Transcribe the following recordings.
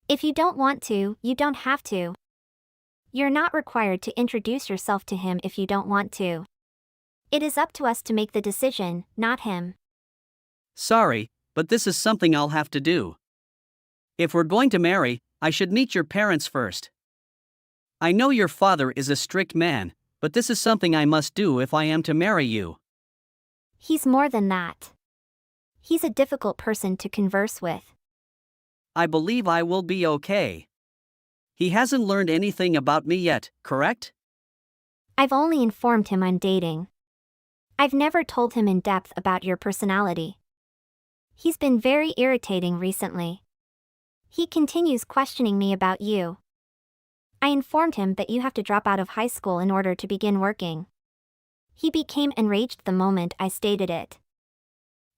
If you don't want to, you don't have to. You're not required to introduce yourself to him if you don't want to. It is up to us to make the decision, not him. Sorry, but this is something I'll have to do. If we're going to marry, I should meet your parents first. I know your father is a strict man, but this is something I must do if I am to marry you. He's more than that. He's a difficult person to converse with. I believe I will be okay. He hasn't learned anything about me yet, correct? I've only informed him I'm dating. I've never told him in depth about your personality. He's been very irritating recently. He continues questioning me about you. I informed him that you have to drop out of high school in order to begin working. He became enraged the moment I stated it.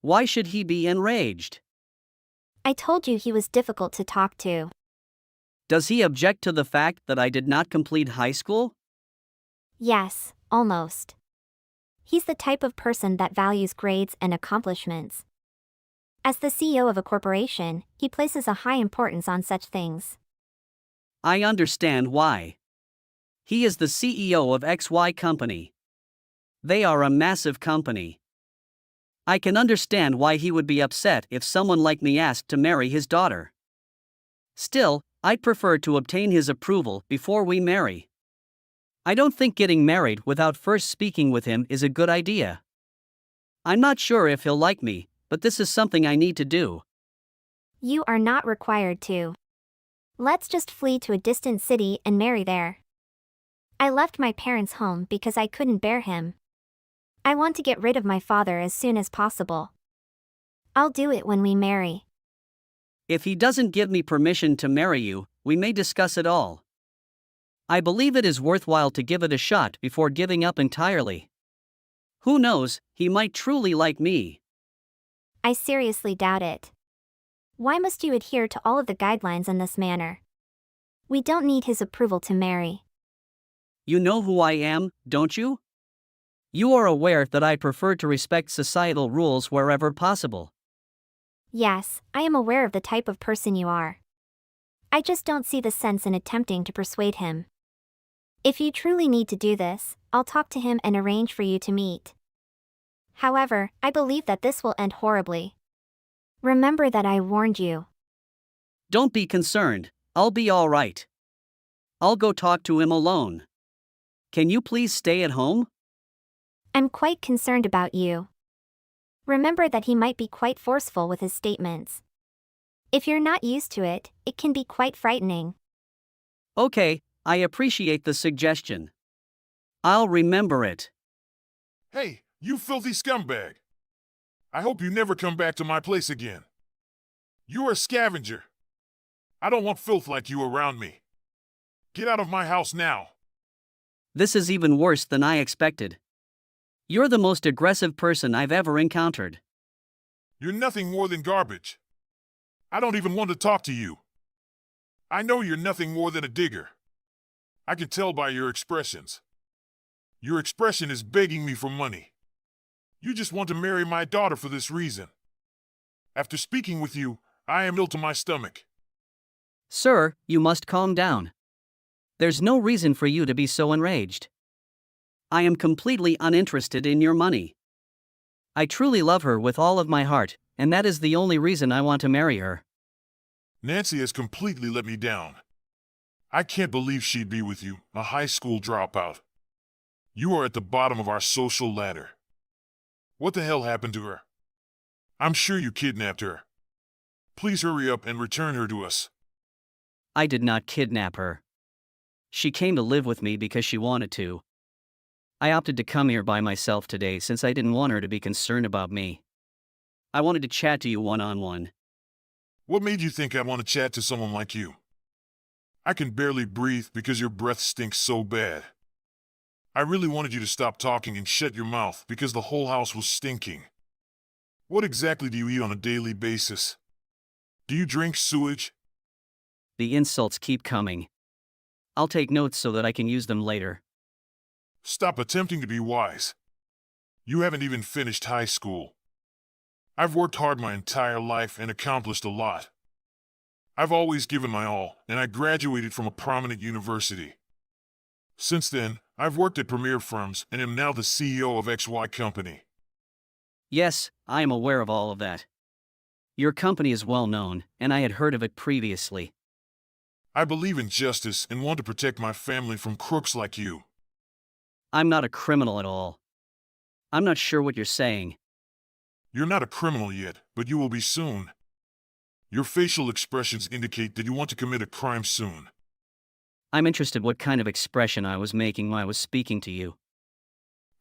Why should he be enraged? I told you he was difficult to talk to. Does he object to the fact that I did not complete high school? Yes, almost. He's the type of person that values grades and accomplishments. As the CEO of a corporation, he places a high importance on such things. I understand why. He is the CEO of XY company. They are a massive company. I can understand why he would be upset if someone like me asked to marry his daughter. Still, I'd prefer to obtain his approval before we marry. I don't think getting married without first speaking with him is a good idea. I'm not sure if he'll like me, but this is something I need to do. You are not required to. Let's just flee to a distant city and marry there. I left my parents' home because I couldn't bear him. I want to get rid of my father as soon as possible. I'll do it when we marry. If he doesn't give me permission to marry you, we may discuss it all. I believe it is worthwhile to give it a shot before giving up entirely. Who knows, he might truly like me. I seriously doubt it. Why must you adhere to all of the guidelines in this manner? We don't need his approval to marry. You know who I am, don't you? You are aware that I prefer to respect societal rules wherever possible. Yes, I am aware of the type of person you are. I just don't see the sense in attempting to persuade him. If you truly need to do this, I'll talk to him and arrange for you to meet. However, I believe that this will end horribly. Remember that I warned you. Don't be concerned, I'll be all right. I'll go talk to him alone. Can you please stay at home? I'm quite concerned about you. Remember that he might be quite forceful with his statements. If you're not used to it, it can be quite frightening. Okay, I appreciate the suggestion. I'll remember it. Hey, you filthy scumbag. I hope you never come back to my place again. You're a scavenger. I don't want filth like you around me. Get out of my house now. This is even worse than I expected. You're the most aggressive person I've ever encountered. You're nothing more than garbage. I don't even want to talk to you. I know you're nothing more than a digger. I can tell by your expressions. Your expression is begging me for money. You just want to marry my daughter for this reason. After speaking with you, I am ill to my stomach. Sir, you must calm down. There's no reason for you to be so enraged. I am completely uninterested in your money. I truly love her with all of my heart, and that is the only reason I want to marry her. Nancy has completely let me down. I can't believe she'd be with you, a high school dropout. You are at the bottom of our social ladder. What the hell happened to her? I'm sure you kidnapped her. Please hurry up and return her to us. I did not kidnap her. She came to live with me because she wanted to. I opted to come here by myself today since I didn't want her to be concerned about me. I wanted to chat to you one-on-one. What made you think I'd want to chat to someone like you? I can barely breathe because your breath stinks so bad. I really wanted you to stop talking and shut your mouth because the whole house was stinking. What exactly do you eat on a daily basis? Do you drink sewage? The insults keep coming. I'll take notes so that I can use them later. Stop attempting to be wise. You haven't even finished high school. I've worked hard my entire life and accomplished a lot. I've always given my all, and I graduated from a prominent university. Since then, I've worked at premier firms and am now the CEO of XY Company. Yes, I am aware of all of that. Your company is well known, and I had heard of it previously. I believe in justice and want to protect my family from crooks like you. I'm not a criminal at all. I'm not sure what you're saying. You're not a criminal yet, but you will be soon. Your facial expressions indicate that you want to commit a crime soon. I'm interested what kind of expression I was making when I was speaking to you.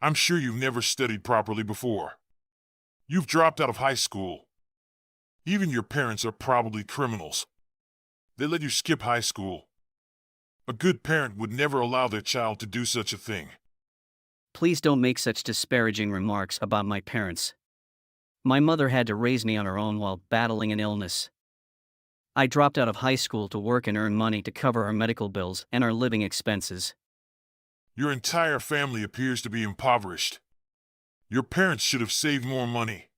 I'm sure you've never studied properly before. You've dropped out of high school. Even your parents are probably criminals. They let you skip high school. A good parent would never allow their child to do such a thing. Please don't make such disparaging remarks about my parents. My mother had to raise me on her own while battling an illness. I dropped out of high school to work and earn money to cover our medical bills and our living expenses. Your entire family appears to be impoverished. Your parents should have saved more money.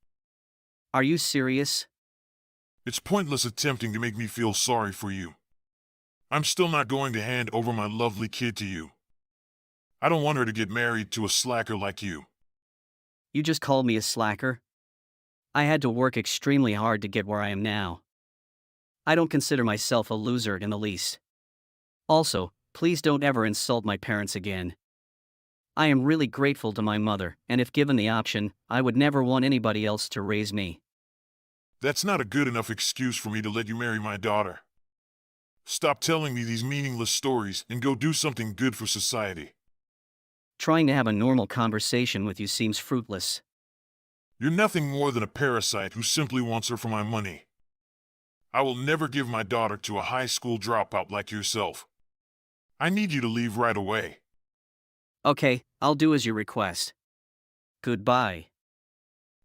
Are you serious? It's pointless attempting to make me feel sorry for you. I'm still not going to hand over my lovely kid to you. I don't want her to get married to a slacker like you. You just called me a slacker? I had to work extremely hard to get where I am now. I don't consider myself a loser in the least. Also, please don't ever insult my parents again. I am really grateful to my mother, and if given the option, I would never want anybody else to raise me. That's not a good enough excuse for me to let you marry my daughter. Stop telling me these meaningless stories and go do something good for society. Trying to have a normal conversation with you seems fruitless. You're nothing more than a parasite who simply wants her for my money. I will never give my daughter to a high school dropout like yourself. I need you to leave right away. Okay, I'll do as you request. Goodbye.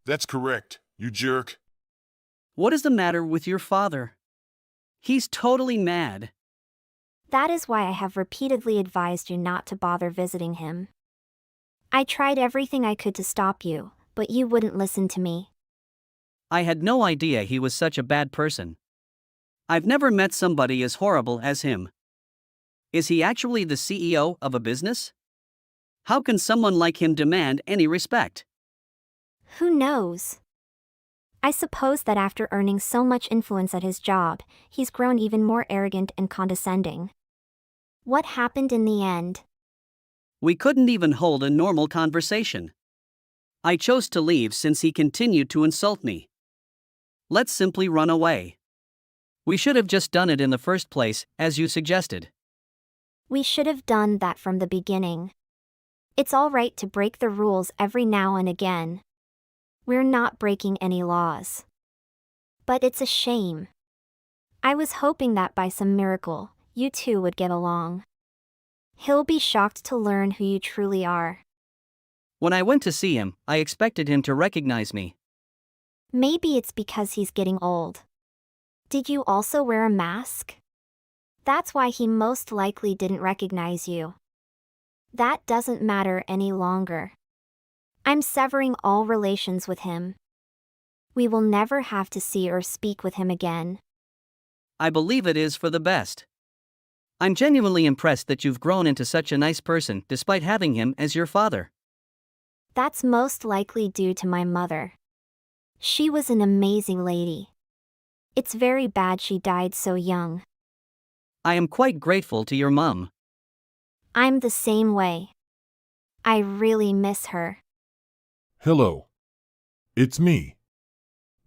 That's correct, you jerk. What is the matter with your father? He's totally mad. That is why I have repeatedly advised you not to bother visiting him. I tried everything I could to stop you, but you wouldn't listen to me. I had no idea he was such a bad person. I've never met somebody as horrible as him. Is he actually the CEO of a business? How can someone like him demand any respect? Who knows? I suppose that after earning so much influence at his job, he's grown even more arrogant and condescending. What happened in the end? We couldn't even hold a normal conversation. I chose to leave since he continued to insult me. Let's simply run away. We should have just done it in the first place, as you suggested. We should have done that from the beginning. It's all right to break the rules every now and again. We're not breaking any laws. But it's a shame. I was hoping that by some miracle, you two would get along. He'll be shocked to learn who you truly are. When I went to see him, I expected him to recognize me. Maybe it's because he's getting old. Did you also wear a mask? That's why he most likely didn't recognize you. That doesn't matter any longer. I'm severing all relations with him. We will never have to see or speak with him again. I believe it is for the best. I'm genuinely impressed that you've grown into such a nice person despite having him as your father. That's most likely due to my mother. She was an amazing lady. It's very bad she died so young. I am quite grateful to your mum. I'm the same way. I really miss her. Hello. It's me.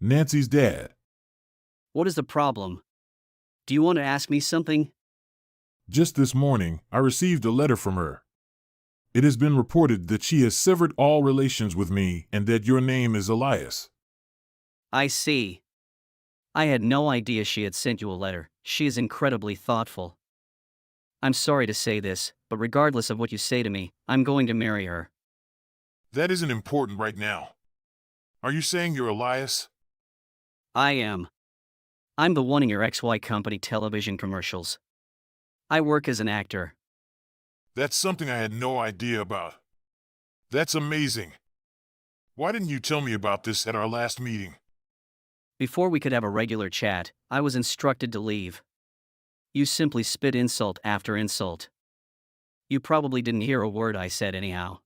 Nancy's dad. What is the problem? Do you want to ask me something? Just this morning, I received a letter from her. It has been reported that she has severed all relations with me and that your name is Elias. I see. I had no idea she had sent you a letter. She is incredibly thoughtful. I'm sorry to say this, but regardless of what you say to me, I'm going to marry her. That isn't important right now. Are you saying you're Elias? I am. I'm the one in your XY Company television commercials. I work as an actor. That's something I had no idea about. That's amazing. Why didn't you tell me about this at our last meeting? Before we could have a regular chat, I was instructed to leave. You simply spit insult after insult. You probably didn't hear a word I said anyhow.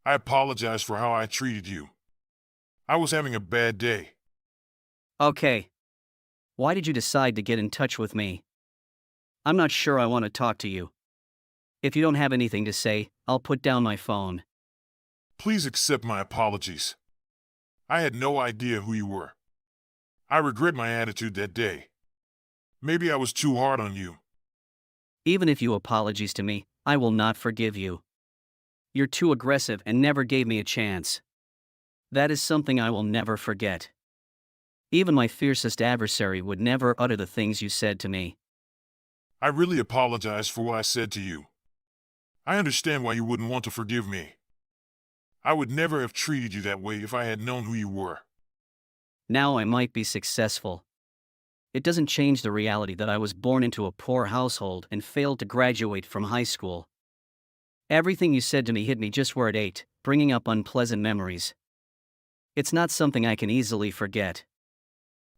I apologize for how I treated you. I was having a bad day. Okay. Why did you decide to get in touch with me? I'm not sure I want to talk to you. If you don't have anything to say, I'll put down my phone. Please accept my apologies. I had no idea who you were. I regret my attitude that day. Maybe I was too hard on you. Even if you apologize to me, I will not forgive you. You're too aggressive and never gave me a chance. That is something I will never forget. Even my fiercest adversary would never utter the things you said to me. I really apologize for what I said to you. I understand why you wouldn't want to forgive me. I would never have treated you that way if I had known who you were. Now I might be successful. It doesn't change the reality that I was born into a poor household and failed to graduate from high school. Everything you said to me hit me just where it ate, bringing up unpleasant memories. It's not something I can easily forget.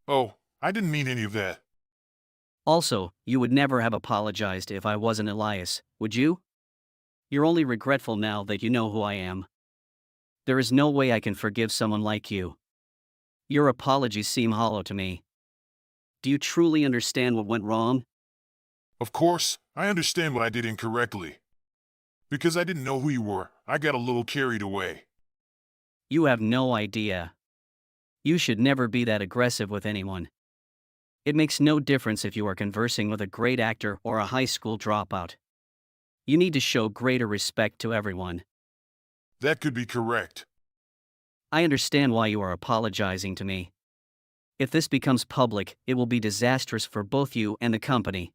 Oh, I didn't mean any of that. Also, you would never have apologized if I wasn't Elias, would you? You're only regretful now that you know who I am. There is no way I can forgive someone like you. Your apologies seem hollow to me. Do you truly understand what went wrong? Of course, I understand what I did incorrectly. Because I didn't know who you were, I got a little carried away. You have no idea. You should never be that aggressive with anyone. It makes no difference if you are conversing with a great actor or a high school dropout. You need to show greater respect to everyone. That could be correct. I understand why you are apologizing to me. If this becomes public, it will be disastrous for both you and the company.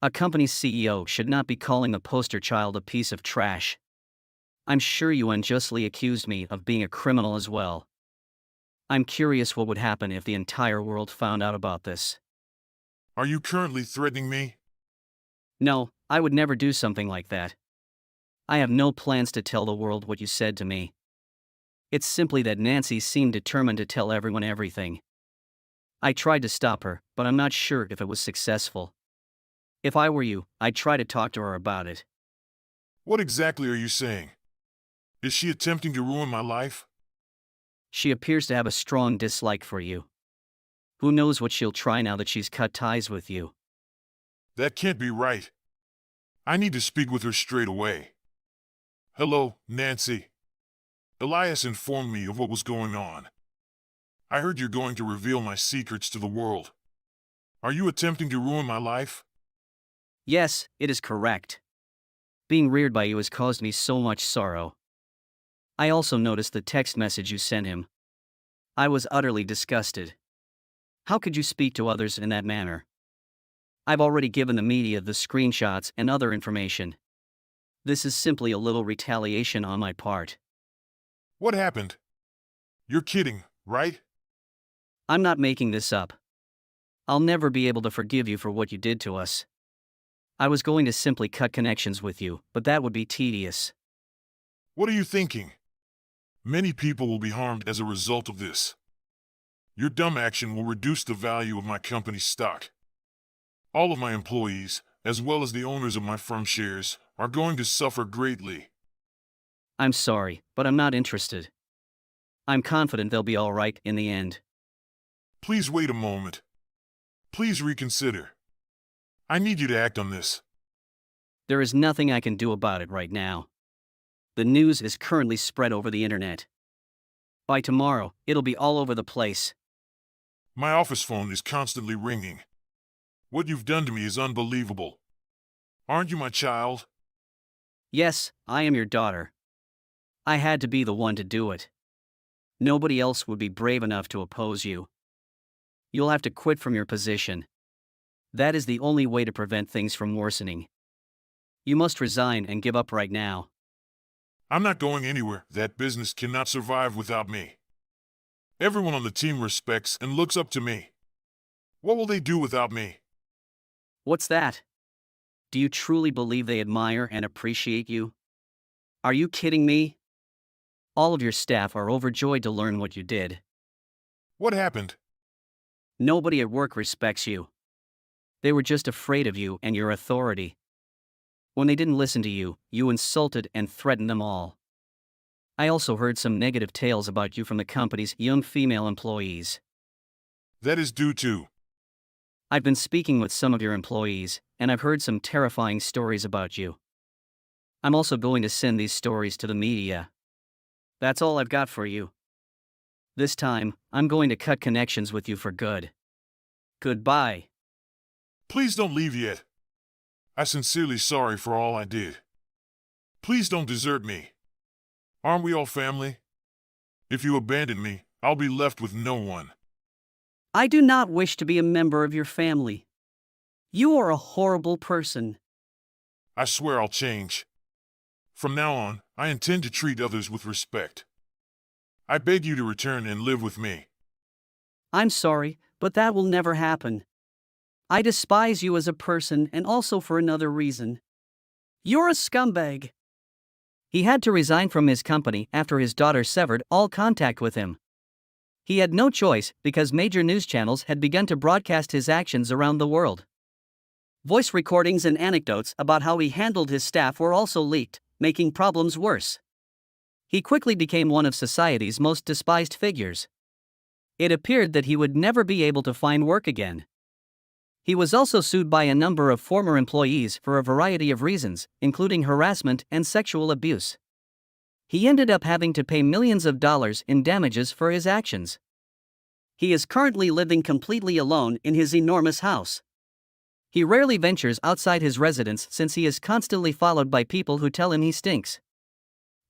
A company's CEO should not be calling the poster child a piece of trash. I'm sure you unjustly accused me of being a criminal as well. I'm curious what would happen if the entire world found out about this. Are you currently threatening me? No, I would never do something like that. I have no plans to tell the world what you said to me. It's simply that Nancy seemed determined to tell everyone everything. I tried to stop her, but I'm not sure if it was successful. If I were you, I'd try to talk to her about it. What exactly are you saying? Is she attempting to ruin my life? She appears to have a strong dislike for you. Who knows what she'll try now that she's cut ties with you. That can't be right. I need to speak with her straight away. Hello, Nancy. Elias informed me of what was going on. I heard you're going to reveal my secrets to the world. Are you attempting to ruin my life? Yes, it is correct. Being reared by you has caused me so much sorrow. I also noticed the text message you sent him. I was utterly disgusted. How could you speak to others in that manner? I've already given the media the screenshots and other information. This is simply a little retaliation on my part. What happened? You're kidding, right? I'm not making this up. I'll never be able to forgive you for what you did to us. I was going to simply cut connections with you, but that would be tedious. What are you thinking? Many people will be harmed as a result of this. Your dumb action will reduce the value of my company's stock. All of my employees, as well as the owners of my firm shares, are going to suffer greatly. I'm sorry, but I'm not interested. I'm confident they'll be all right in the end. Please wait a moment. Please reconsider. I need you to act on this. There is nothing I can do about it right now. The news is currently spread over the internet. By tomorrow, it'll be all over the place. My office phone is constantly ringing. What you've done to me is unbelievable. Aren't you my child? Yes, I am your daughter. I had to be the one to do it. Nobody else would be brave enough to oppose you. You'll have to quit from your position. That is the only way to prevent things from worsening. You must resign and give up right now. I'm not going anywhere. That business cannot survive without me. Everyone on the team respects and looks up to me. What will they do without me? What's that? Do you truly believe they admire and appreciate you? Are you kidding me? All of your staff are overjoyed to learn what you did. What happened? Nobody at work respects you. They were just afraid of you and your authority. When they didn't listen to you, you insulted and threatened them all. I also heard some negative tales about you from the company's young female employees. That is due to. I've been speaking with some of your employees, and I've heard some terrifying stories about you. I'm also going to send these stories to the media. That's all I've got for you. This time, I'm going to cut connections with you for good. Goodbye. Please don't leave yet. I'm sincerely sorry for all I did. Please don't desert me. Aren't we all family? If you abandon me, I'll be left with no one. I do not wish to be a member of your family. You are a horrible person. I swear I'll change. From now on, I intend to treat others with respect. I beg you to return and live with me. I'm sorry, but that will never happen. I despise you as a person and also for another reason. You're a scumbag. He had to resign from his company after his daughter severed all contact with him. He had no choice because major news channels had begun to broadcast his actions around the world. Voice recordings and anecdotes about how he handled his staff were also leaked, making problems worse. He quickly became one of society's most despised figures. It appeared that he would never be able to find work again. He was also sued by a number of former employees for a variety of reasons, including harassment and sexual abuse. He ended up having to pay millions of dollars in damages for his actions. He is currently living completely alone in his enormous house. He rarely ventures outside his residence since he is constantly followed by people who tell him he stinks.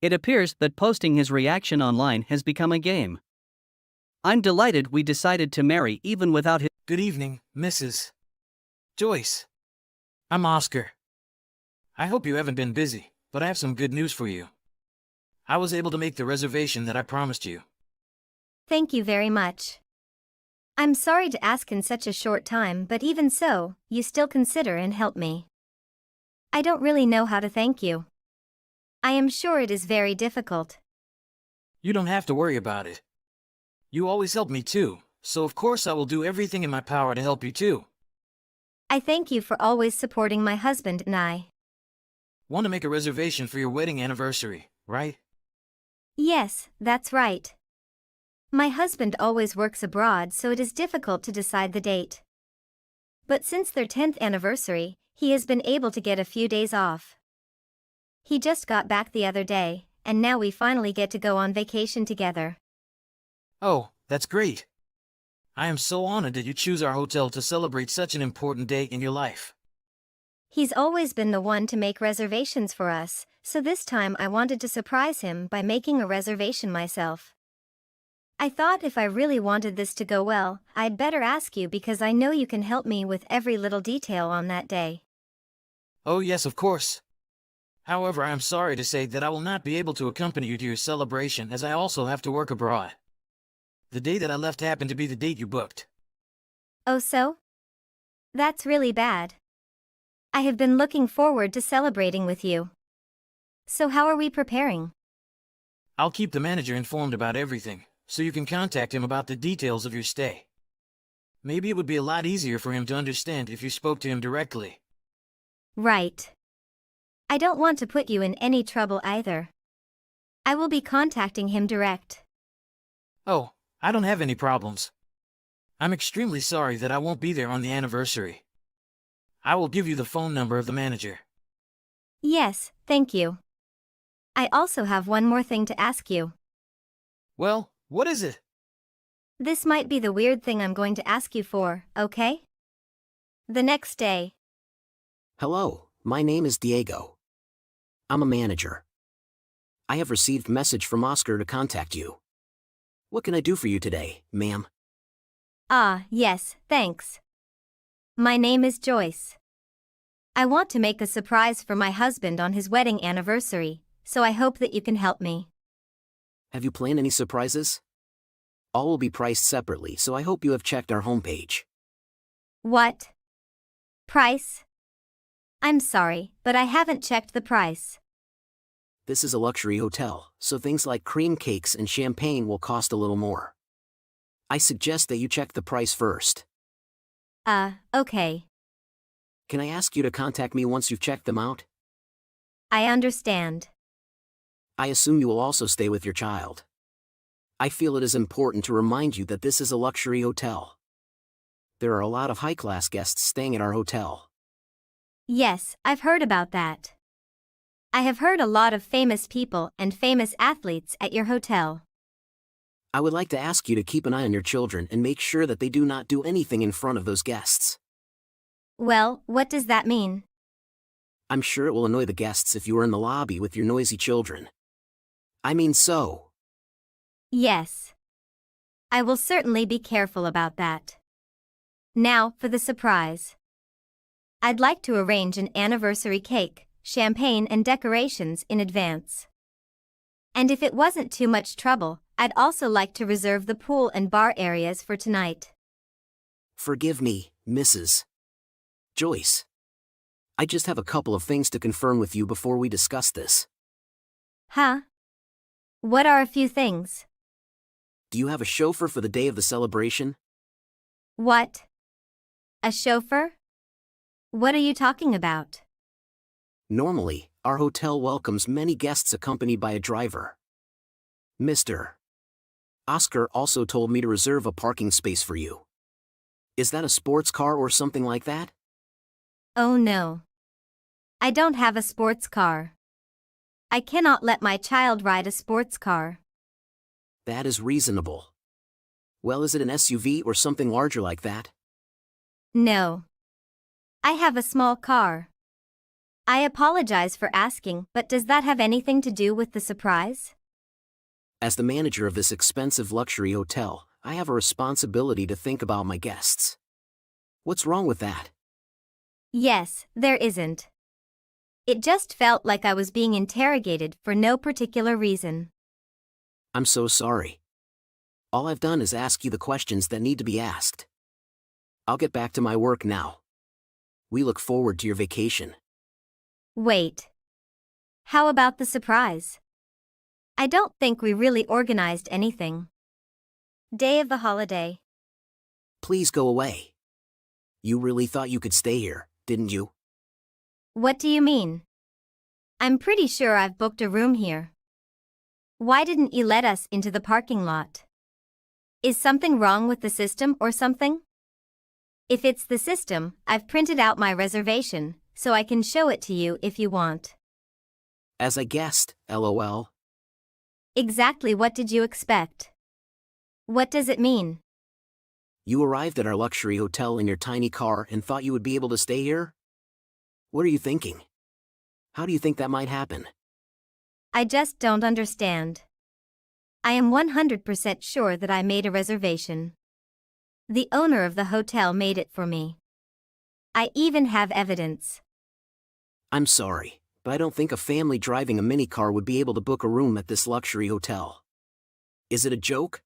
It appears that posting his reaction online has become a game. I'm delighted we decided to marry even without his. Good evening, Mrs. Joyce. I'm Oscar. I hope you haven't been busy, but I have some good news for you. I was able to make the reservation that I promised you. Thank you very much. I'm sorry to ask in such a short time, but even so, you still consider and help me. I don't really know how to thank you. I am sure it is very difficult. You don't have to worry about it. You always help me too, so of course I will do everything in my power to help you too. I thank you for always supporting my husband and I. Want to make a reservation for your wedding anniversary, right? Yes, that's right. My husband always works abroad, so it is difficult to decide the date. But since their 10th anniversary, he has been able to get a few days off. He just got back the other day, and now we finally get to go on vacation together. Oh, that's great. I am so honored that you choose our hotel to celebrate such an important day in your life. He's always been the one to make reservations for us, so this time I wanted to surprise him by making a reservation myself. I thought if I really wanted this to go well, I'd better ask you because I know you can help me with every little detail on that day. Oh yes, of course. However, I am sorry to say that I will not be able to accompany you to your celebration as I also have to work abroad. The day that I left happened to be the date you booked. Oh so? That's really bad. I have been looking forward to celebrating with you. So how are we preparing? I'll keep the manager informed about everything, so you can contact him about the details of your stay. Maybe it would be a lot easier for him to understand if you spoke to him directly. Right. I don't want to put you in any trouble either. I will be contacting him direct. Oh, I don't have any problems. I'm extremely sorry that I won't be there on the anniversary. I will give you the phone number of the manager. Yes, thank you. I also have one more thing to ask you. Well, what is it? This might be the weird thing I'm going to ask you for, okay? The next day. Hello, my name is Diego. I'm a manager. I have received message from Oscar to contact you. What can I do for you today, ma'am? Ah, yes, thanks. My name is Joyce. I want to make a surprise for my husband on his wedding anniversary, so I hope that you can help me. Have you planned any surprises? All will be priced separately, so I hope you have checked our homepage. What? Price? I'm sorry, but I haven't checked the price. This is a luxury hotel, so things like cream cakes and champagne will cost a little more. I suggest that you check the price first. Okay. Can I ask you to contact me once you've checked them out? I understand. I assume you will also stay with your child. I feel it is important to remind you that this is a luxury hotel. There are a lot of high-class guests staying at our hotel. Yes, I've heard about that. I have heard a lot of famous people and famous athletes at your hotel. I would like to ask you to keep an eye on your children and make sure that they do not do anything in front of those guests. Well, what does that mean? I'm sure it will annoy the guests if you are in the lobby with your noisy children. I mean so. Yes. I will certainly be careful about that. Now, for the surprise. I'd like to arrange an anniversary cake, champagne and decorations in advance. And if it wasn't too much trouble, I'd also like to reserve the pool and bar areas for tonight. Forgive me, Mrs. Joyce. I just have a couple of things to confirm with you before we discuss this. Huh? What are a few things? Do you have a chauffeur for the day of the celebration? What? A chauffeur? What are you talking about? Normally, our hotel welcomes many guests accompanied by a driver. Mr. Oscar also told me to reserve a parking space for you. Is that a sports car or something like that? Oh no. I don't have a sports car. I cannot let my child ride a sports car. That is reasonable. Well, is it an SUV or something larger like that? No. I have a small car. I apologize for asking, but does that have anything to do with the surprise? As the manager of this expensive luxury hotel, I have a responsibility to think about my guests. What's wrong with that? Yes, there isn't. It just felt like I was being interrogated for no particular reason. I'm so sorry. All I've done is ask you the questions that need to be asked. I'll get back to my work now. We look forward to your vacation. Wait. How about the surprise? I don't think we really organized anything. Day of the holiday. Please go away. You really thought you could stay here, didn't you? What do you mean? I'm pretty sure I've booked a room here. Why didn't you let us into the parking lot? Is something wrong with the system or something? If it's the system, I've printed out my reservation, so I can show it to you if you want. As I guessed, LOL. Exactly what did you expect? What does it mean? You arrived at our luxury hotel in your tiny car and thought you would be able to stay here? What are you thinking? How do you think that might happen? I just don't understand. I am 100% sure that I made a reservation. The owner of the hotel made it for me. I even have evidence. I'm sorry, but I don't think a family driving a minicar would be able to book a room at this luxury hotel. Is it a joke?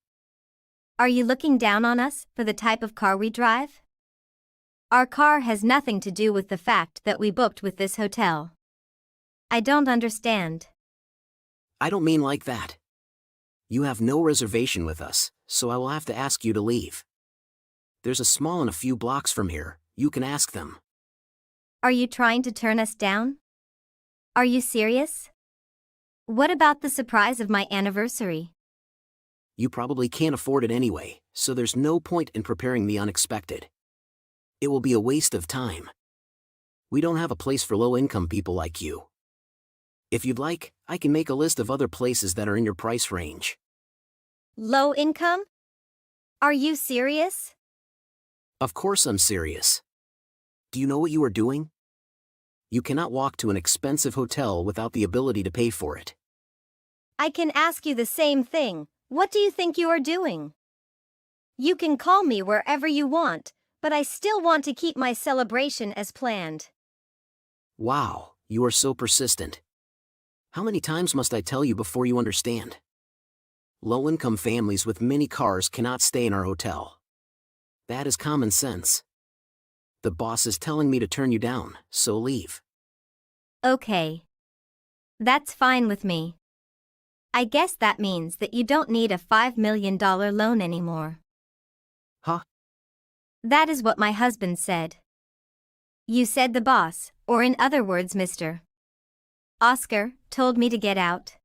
Are you looking down on us for the type of car we drive? Our car has nothing to do with the fact that we booked with this hotel. I don't understand. I don't mean like that. You have no reservation with us, so I will have to ask you to leave. There's a small and a few blocks from here, you can ask them. Are you trying to turn us down? Are you serious? What about the surprise of my anniversary? You probably can't afford it anyway, so there's no point in preparing the unexpected. It will be a waste of time. We don't have a place for low-income people like you. If you'd like, I can make a list of other places that are in your price range. Low income? Are you serious? Of course I'm serious. Do you know what you are doing? You cannot walk to an expensive hotel without the ability to pay for it. I can ask you the same thing. What do you think you are doing? You can call me wherever you want, but I still want to keep my celebration as planned. Wow, you are so persistent. How many times must I tell you before you understand? Low-income families with many cars cannot stay in our hotel. That is common sense. The boss is telling me to turn you down, so leave. Okay. That's fine with me. I guess that means that you don't need a $5 million loan anymore. Huh? That is what my husband said. You said the boss, or in other words, Mr. Oscar, told me to get out.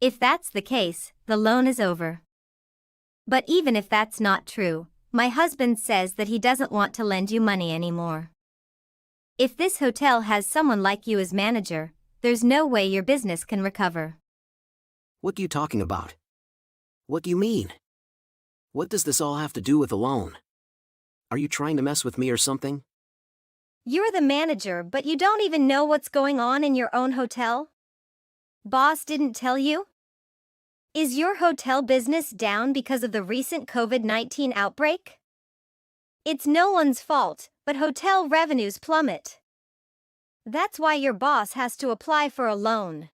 If that's the case, the loan is over. But even if that's not true, my husband says that he doesn't want to lend you money anymore. If this hotel has someone like you as manager, there's no way your business can recover. What are you talking about? What do you mean? What does this all have to do with the loan? Are you trying to mess with me or something? You're the manager, but you don't even know what's going on in your own hotel? Boss didn't tell you? Is your hotel business down because of the recent COVID-19 outbreak? It's no one's fault, but hotel revenues plummet. That's why your boss has to apply for a loan.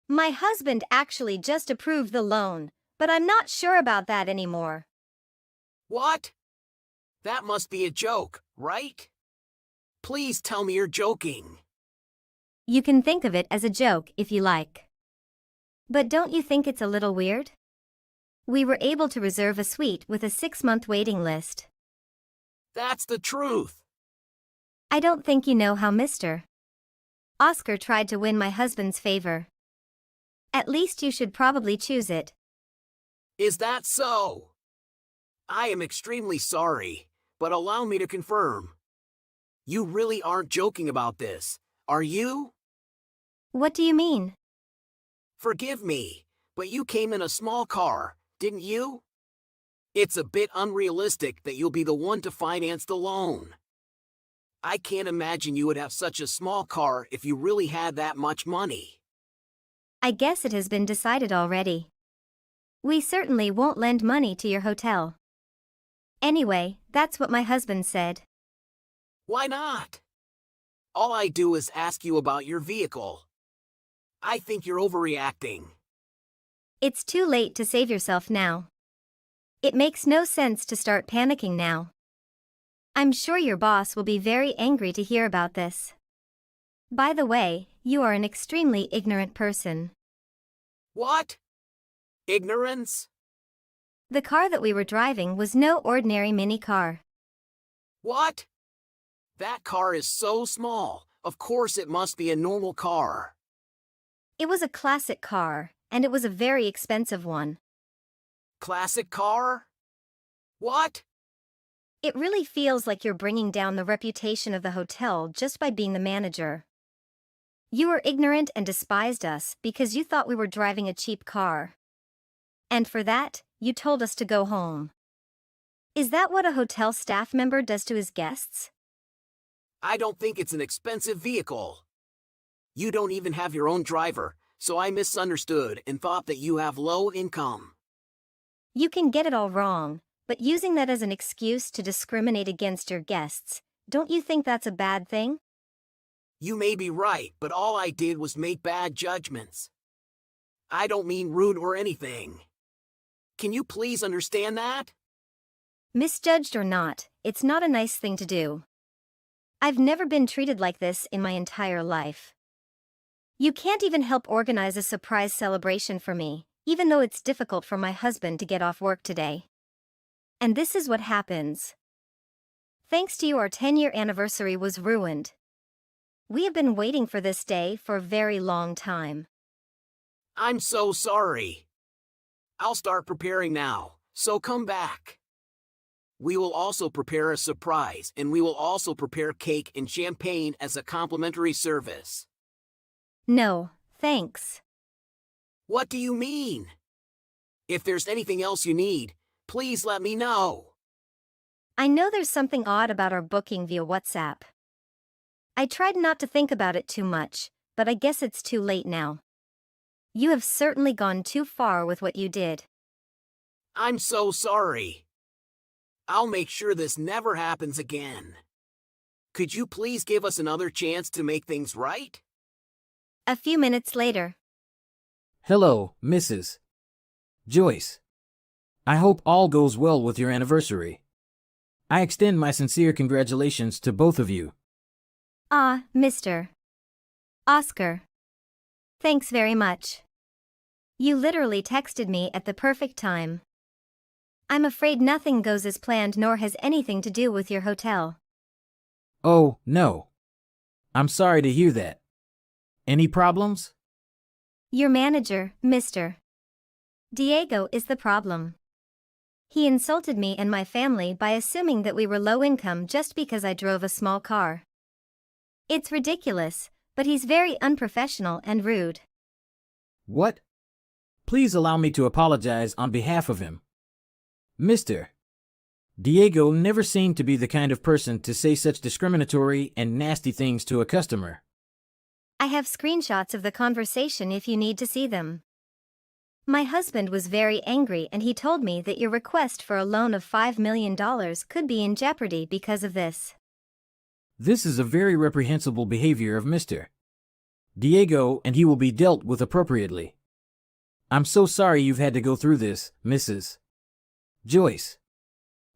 My husband actually just approved the loan, but I'm not sure about that anymore. What? That must be a joke, right? Please tell me you're joking. You can think of it as a joke if you like. But don't you think it's a little weird? We were able to reserve a suite with a 6-month waiting list. That's the truth. I don't think you know how Mr. Oscar tried to win my husband's favor. At least you should probably choose it. Is that so? I am extremely sorry, but allow me to confirm. You really aren't joking about this, are you? What do you mean? Forgive me, but you came in a small car, didn't you? It's a bit unrealistic that you'll be the one to finance the loan. I can't imagine you would have such a small car if you really had that much money. I guess it has been decided already. We certainly won't lend money to your hotel. Anyway, that's what my husband said. Why not? All I do is ask you about your vehicle. I think you're overreacting. It's too late to save yourself now. It makes no sense to start panicking now. I'm sure your boss will be very angry to hear about this. By the way, you are an extremely ignorant person. What? Ignorance? The car that we were driving was no ordinary mini car. What? That car is so small, of course it must be a normal car. It was a classic car, and it was a very expensive one. Classic car? What? It really feels like you're bringing down the reputation of the hotel just by being the manager. You were ignorant and despised us because you thought we were driving a cheap car. And for that, you told us to go home. Is that what a hotel staff member does to his guests? I don't think it's an expensive vehicle. You don't even have your own driver, so I misunderstood and thought that you have low income. You can get it all wrong, but using that as an excuse to discriminate against your guests, don't you think that's a bad thing? You may be right, but all I did was make bad judgments. I don't mean rude or anything. Can you please understand that? Misjudged or not, it's not a nice thing to do. I've never been treated like this in my entire life. You can't even help organize a surprise celebration for me, even though it's difficult for my husband to get off work today. And this is what happens. Thanks to you, our 10-year anniversary was ruined. We have been waiting for this day for a very long time. I'm so sorry. I'll start preparing now, so come back. We will also prepare a surprise, and we will also prepare cake and champagne as a complimentary service. No, thanks. What do you mean? If there's anything else you need, please let me know. I know there's something odd about our booking via WhatsApp. I tried not to think about it too much, but I guess it's too late now. You have certainly gone too far with what you did. I'm so sorry. I'll make sure this never happens again. Could you please give us another chance to make things right? A few minutes later. Hello, Mrs. Joyce. I hope all goes well with your anniversary. I extend my sincere congratulations to both of you. Ah, Mr. Oscar. Thanks very much. You literally texted me at the perfect time. I'm afraid nothing goes as planned nor has anything to do with your hotel. Oh, no. I'm sorry to hear that. Any problems? Your manager, Mr. Diego, is the problem. He insulted me and my family by assuming that we were low income just because I drove a small car. It's ridiculous, but he's very unprofessional and rude. What? Please allow me to apologize on behalf of him. Mr. Diego never seemed to be the kind of person to say such discriminatory and nasty things to a customer. I have screenshots of the conversation if you need to see them. My husband was very angry and he told me that your request for a loan of $5 million could be in jeopardy because of this. This is a very reprehensible behavior of Mr. Diego, and he will be dealt with appropriately. I'm so sorry you've had to go through this, Mrs. Joyce.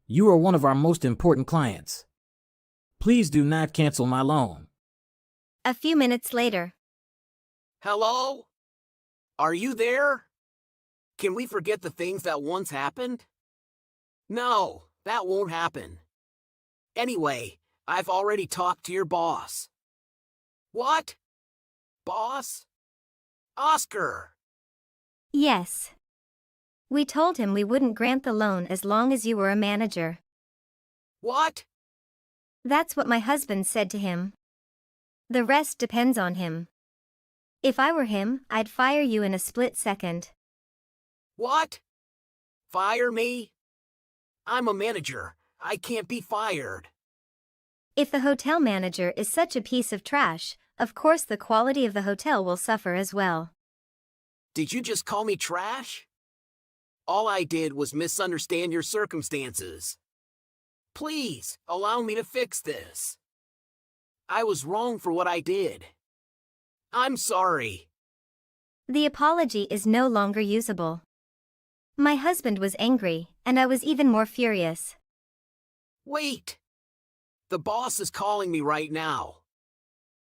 You are one of our most important clients. Please do not cancel my loan. A few minutes later. Hello? Are you there? Can we forget the things that once happened? No, that won't happen. Anyway, I've already talked to your boss. What? Boss? Oscar! Yes. We told him we wouldn't grant the loan as long as you were a manager. What? That's what my husband said to him. The rest depends on him. If I were him, I'd fire you in a split second. What? Fire me? I'm a manager. I can't be fired. If the hotel manager is such a piece of trash, of course the quality of the hotel will suffer as well. Did you just call me trash? All I did was misunderstand your circumstances. Please, allow me to fix this. I was wrong for what I did. I'm sorry. The apology is no longer usable. My husband was angry, and I was even more furious. Wait. The boss is calling me right now.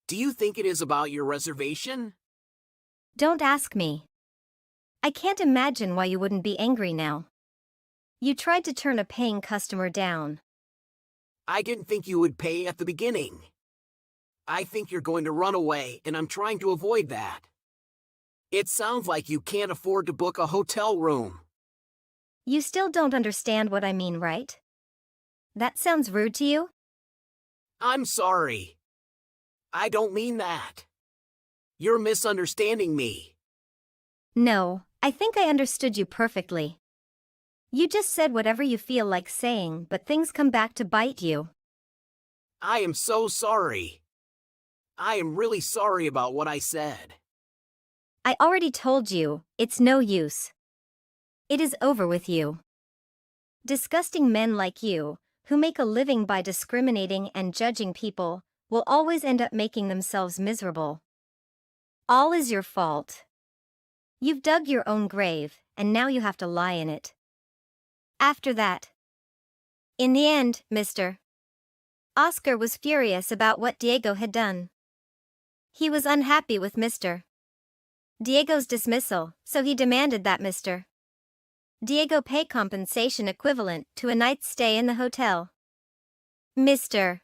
Do you think it is about your reservation? Don't ask me. I can't imagine why you wouldn't be angry now. You tried to turn a paying customer down. I didn't think you would pay at the beginning. I think you're going to run away, and I'm trying to avoid that. It sounds like you can't afford to book a hotel room. You still don't understand what I mean, right? That sounds rude to you? I'm sorry. I don't mean that. You're misunderstanding me. No, I think I understood you perfectly. You just said whatever you feel like saying, but things come back to bite you. I am so sorry. I am really sorry about what I said. I already told you, it's no use. It is over with you. Disgusting men like you, who make a living by discriminating and judging people, will always end up making themselves miserable. All is your fault. You've dug your own grave, and now you have to lie in it. After that. In the end, Mr. Oscar was furious about what Diego had done. He was unhappy with Mr. Diego's dismissal, so he demanded that Mr. Diego pay compensation equivalent to a night's stay in the hotel. Mr.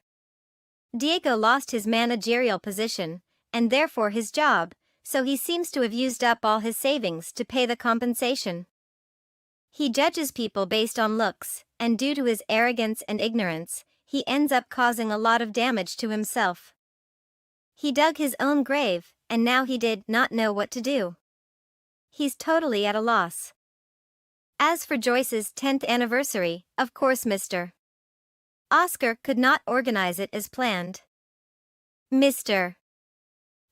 Diego lost his managerial position, and therefore his job, so he seems to have used up all his savings to pay the compensation. He judges people based on looks, and due to his arrogance and ignorance, he ends up causing a lot of damage to himself. He dug his own grave, and now he did not know what to do. He's totally at a loss. As for Joyce's 10th anniversary, of course Mr. Oscar could not organize it as planned. Mr.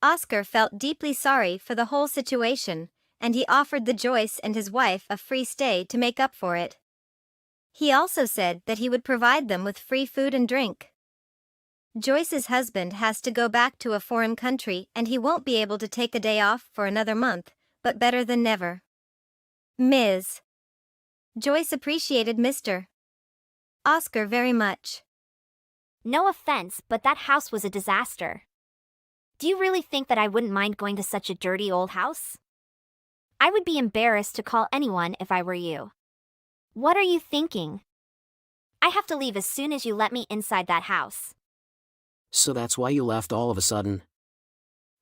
Oscar felt deeply sorry for the whole situation, and he offered the Joyce and his wife a free stay to make up for it. He also said that he would provide them with free food and drink. Joyce's husband has to go back to a foreign country and he won't be able to take a day off for another month, but better than never. Ms. Joyce appreciated Mr. Oscar very much. No offense, but that house was a disaster. Do you really think that I wouldn't mind going to such a dirty old house? I would be embarrassed to call anyone if I were you. What are you thinking? I have to leave as soon as you let me inside that house. So that's why you left all of a sudden?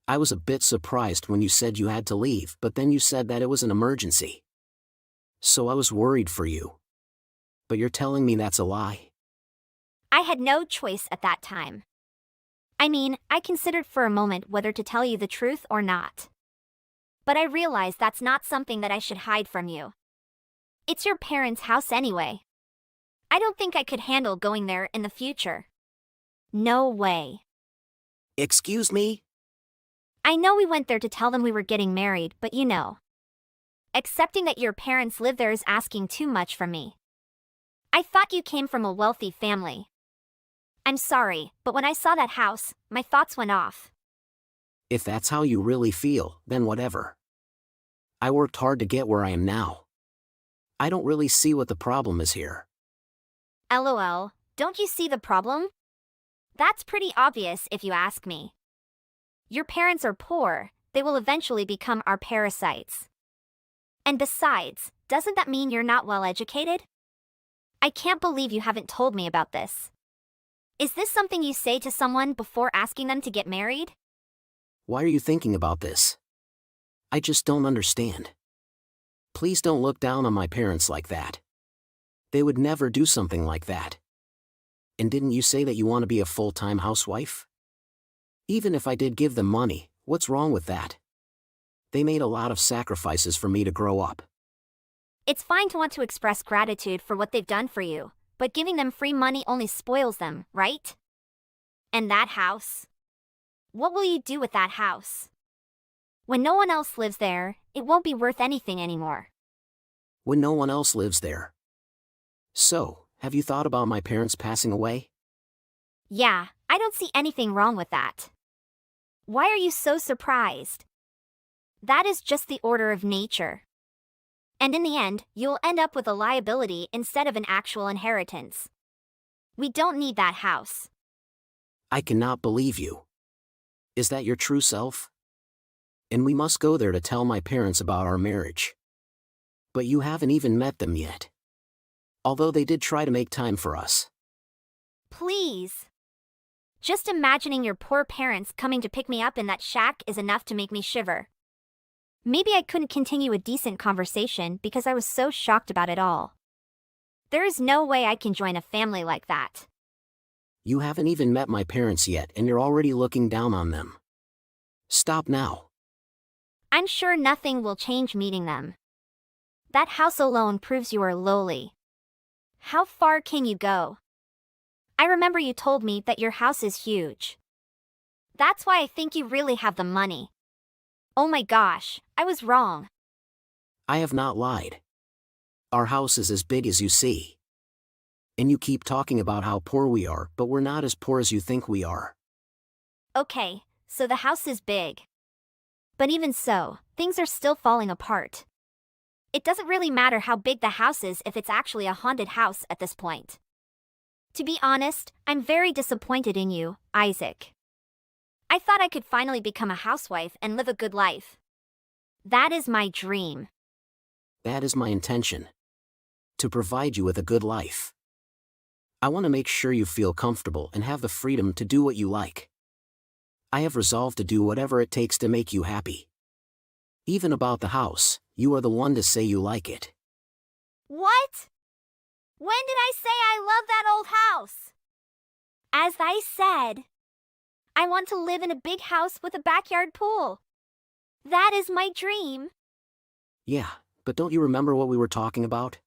I was a bit surprised when you said you had to leave, but then you said that it was an emergency. So I was worried for you. But you're telling me that's a lie? I had no choice at that time. I mean, I considered for a moment whether to tell you the truth or not. But I realized that's not something that I should hide from you. It's your parents' house anyway. I don't think I could handle going there in the future. No way. Excuse me? I know we went there to tell them we were getting married, but you know. Accepting that your parents live there is asking too much from me. I thought you came from a wealthy family. I'm sorry, but when I saw that house, my thoughts went off. If that's how you really feel, then whatever. I worked hard to get where I am now. I don't really see what the problem is here. LOL, don't you see the problem? That's pretty obvious if you ask me. Your parents are poor, they will eventually become our parasites. And besides, doesn't that mean you're not well educated? I can't believe you haven't told me about this. Is this something you say to someone before asking them to get married? Why are you thinking about this? I just don't understand. Please don't look down on my parents like that. They would never do something like that. And didn't you say that you want to be a full-time housewife? Even if I did give them money, what's wrong with that? They made a lot of sacrifices for me to grow up. It's fine to want to express gratitude for what they've done for you, but giving them free money only spoils them, right? And that house? What will you do with that house? When no one else lives there, it won't be worth anything anymore. When no one else lives there. So, have you thought about my parents passing away? Yeah, I don't see anything wrong with that. Why are you so surprised? That is just the order of nature. And in the end, you'll end up with a liability instead of an actual inheritance. We don't need that house. I cannot believe you. Is that your true self? And we must go there to tell my parents about our marriage. But you haven't even met them yet. Although they did try to make time for us. Please. Just imagining your poor parents coming to pick me up in that shack is enough to make me shiver. Maybe I couldn't continue a decent conversation because I was so shocked about it all. There is no way I can join a family like that. You haven't even met my parents yet and you're already looking down on them. Stop now. I'm sure nothing will change meeting them. That house alone proves you are lowly. How far can you go? I remember you told me that your house is huge. That's why I think you really have the money. Oh my gosh, I was wrong. I have not lied. Our house is as big as you see. And you keep talking about how poor we are, but we're not as poor as you think we are. Okay, so the house is big. But even so, things are still falling apart. It doesn't really matter how big the house is if it's actually a haunted house at this point. To be honest, I'm very disappointed in you, Isaac. I thought I could finally become a housewife and live a good life. That is my dream. That is my intention. To provide you with a good life. I want to make sure you feel comfortable and have the freedom to do what you like. I have resolved to do whatever it takes to make you happy. Even about the house, you are the one to say you like it. What? When did I say I love that old house? As I said, I want to live in a big house with a backyard pool. That is my dream. Yeah, but don't you remember what we were talking about?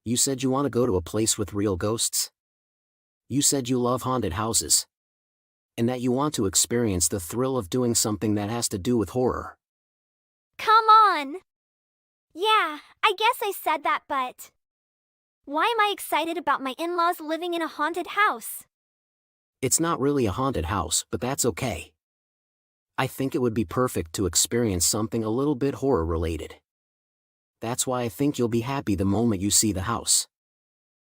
You said you want to go to a place with real ghosts. You said you love haunted houses. And that you want to experience the thrill of doing something that has to do with horror. Come on! Yeah, I guess I said that, but why am I excited about my in-laws living in a haunted house? It's not really a haunted house, but that's okay. I think it would be perfect to experience something a little bit horror-related. That's why I think you'll be happy the moment you see the house.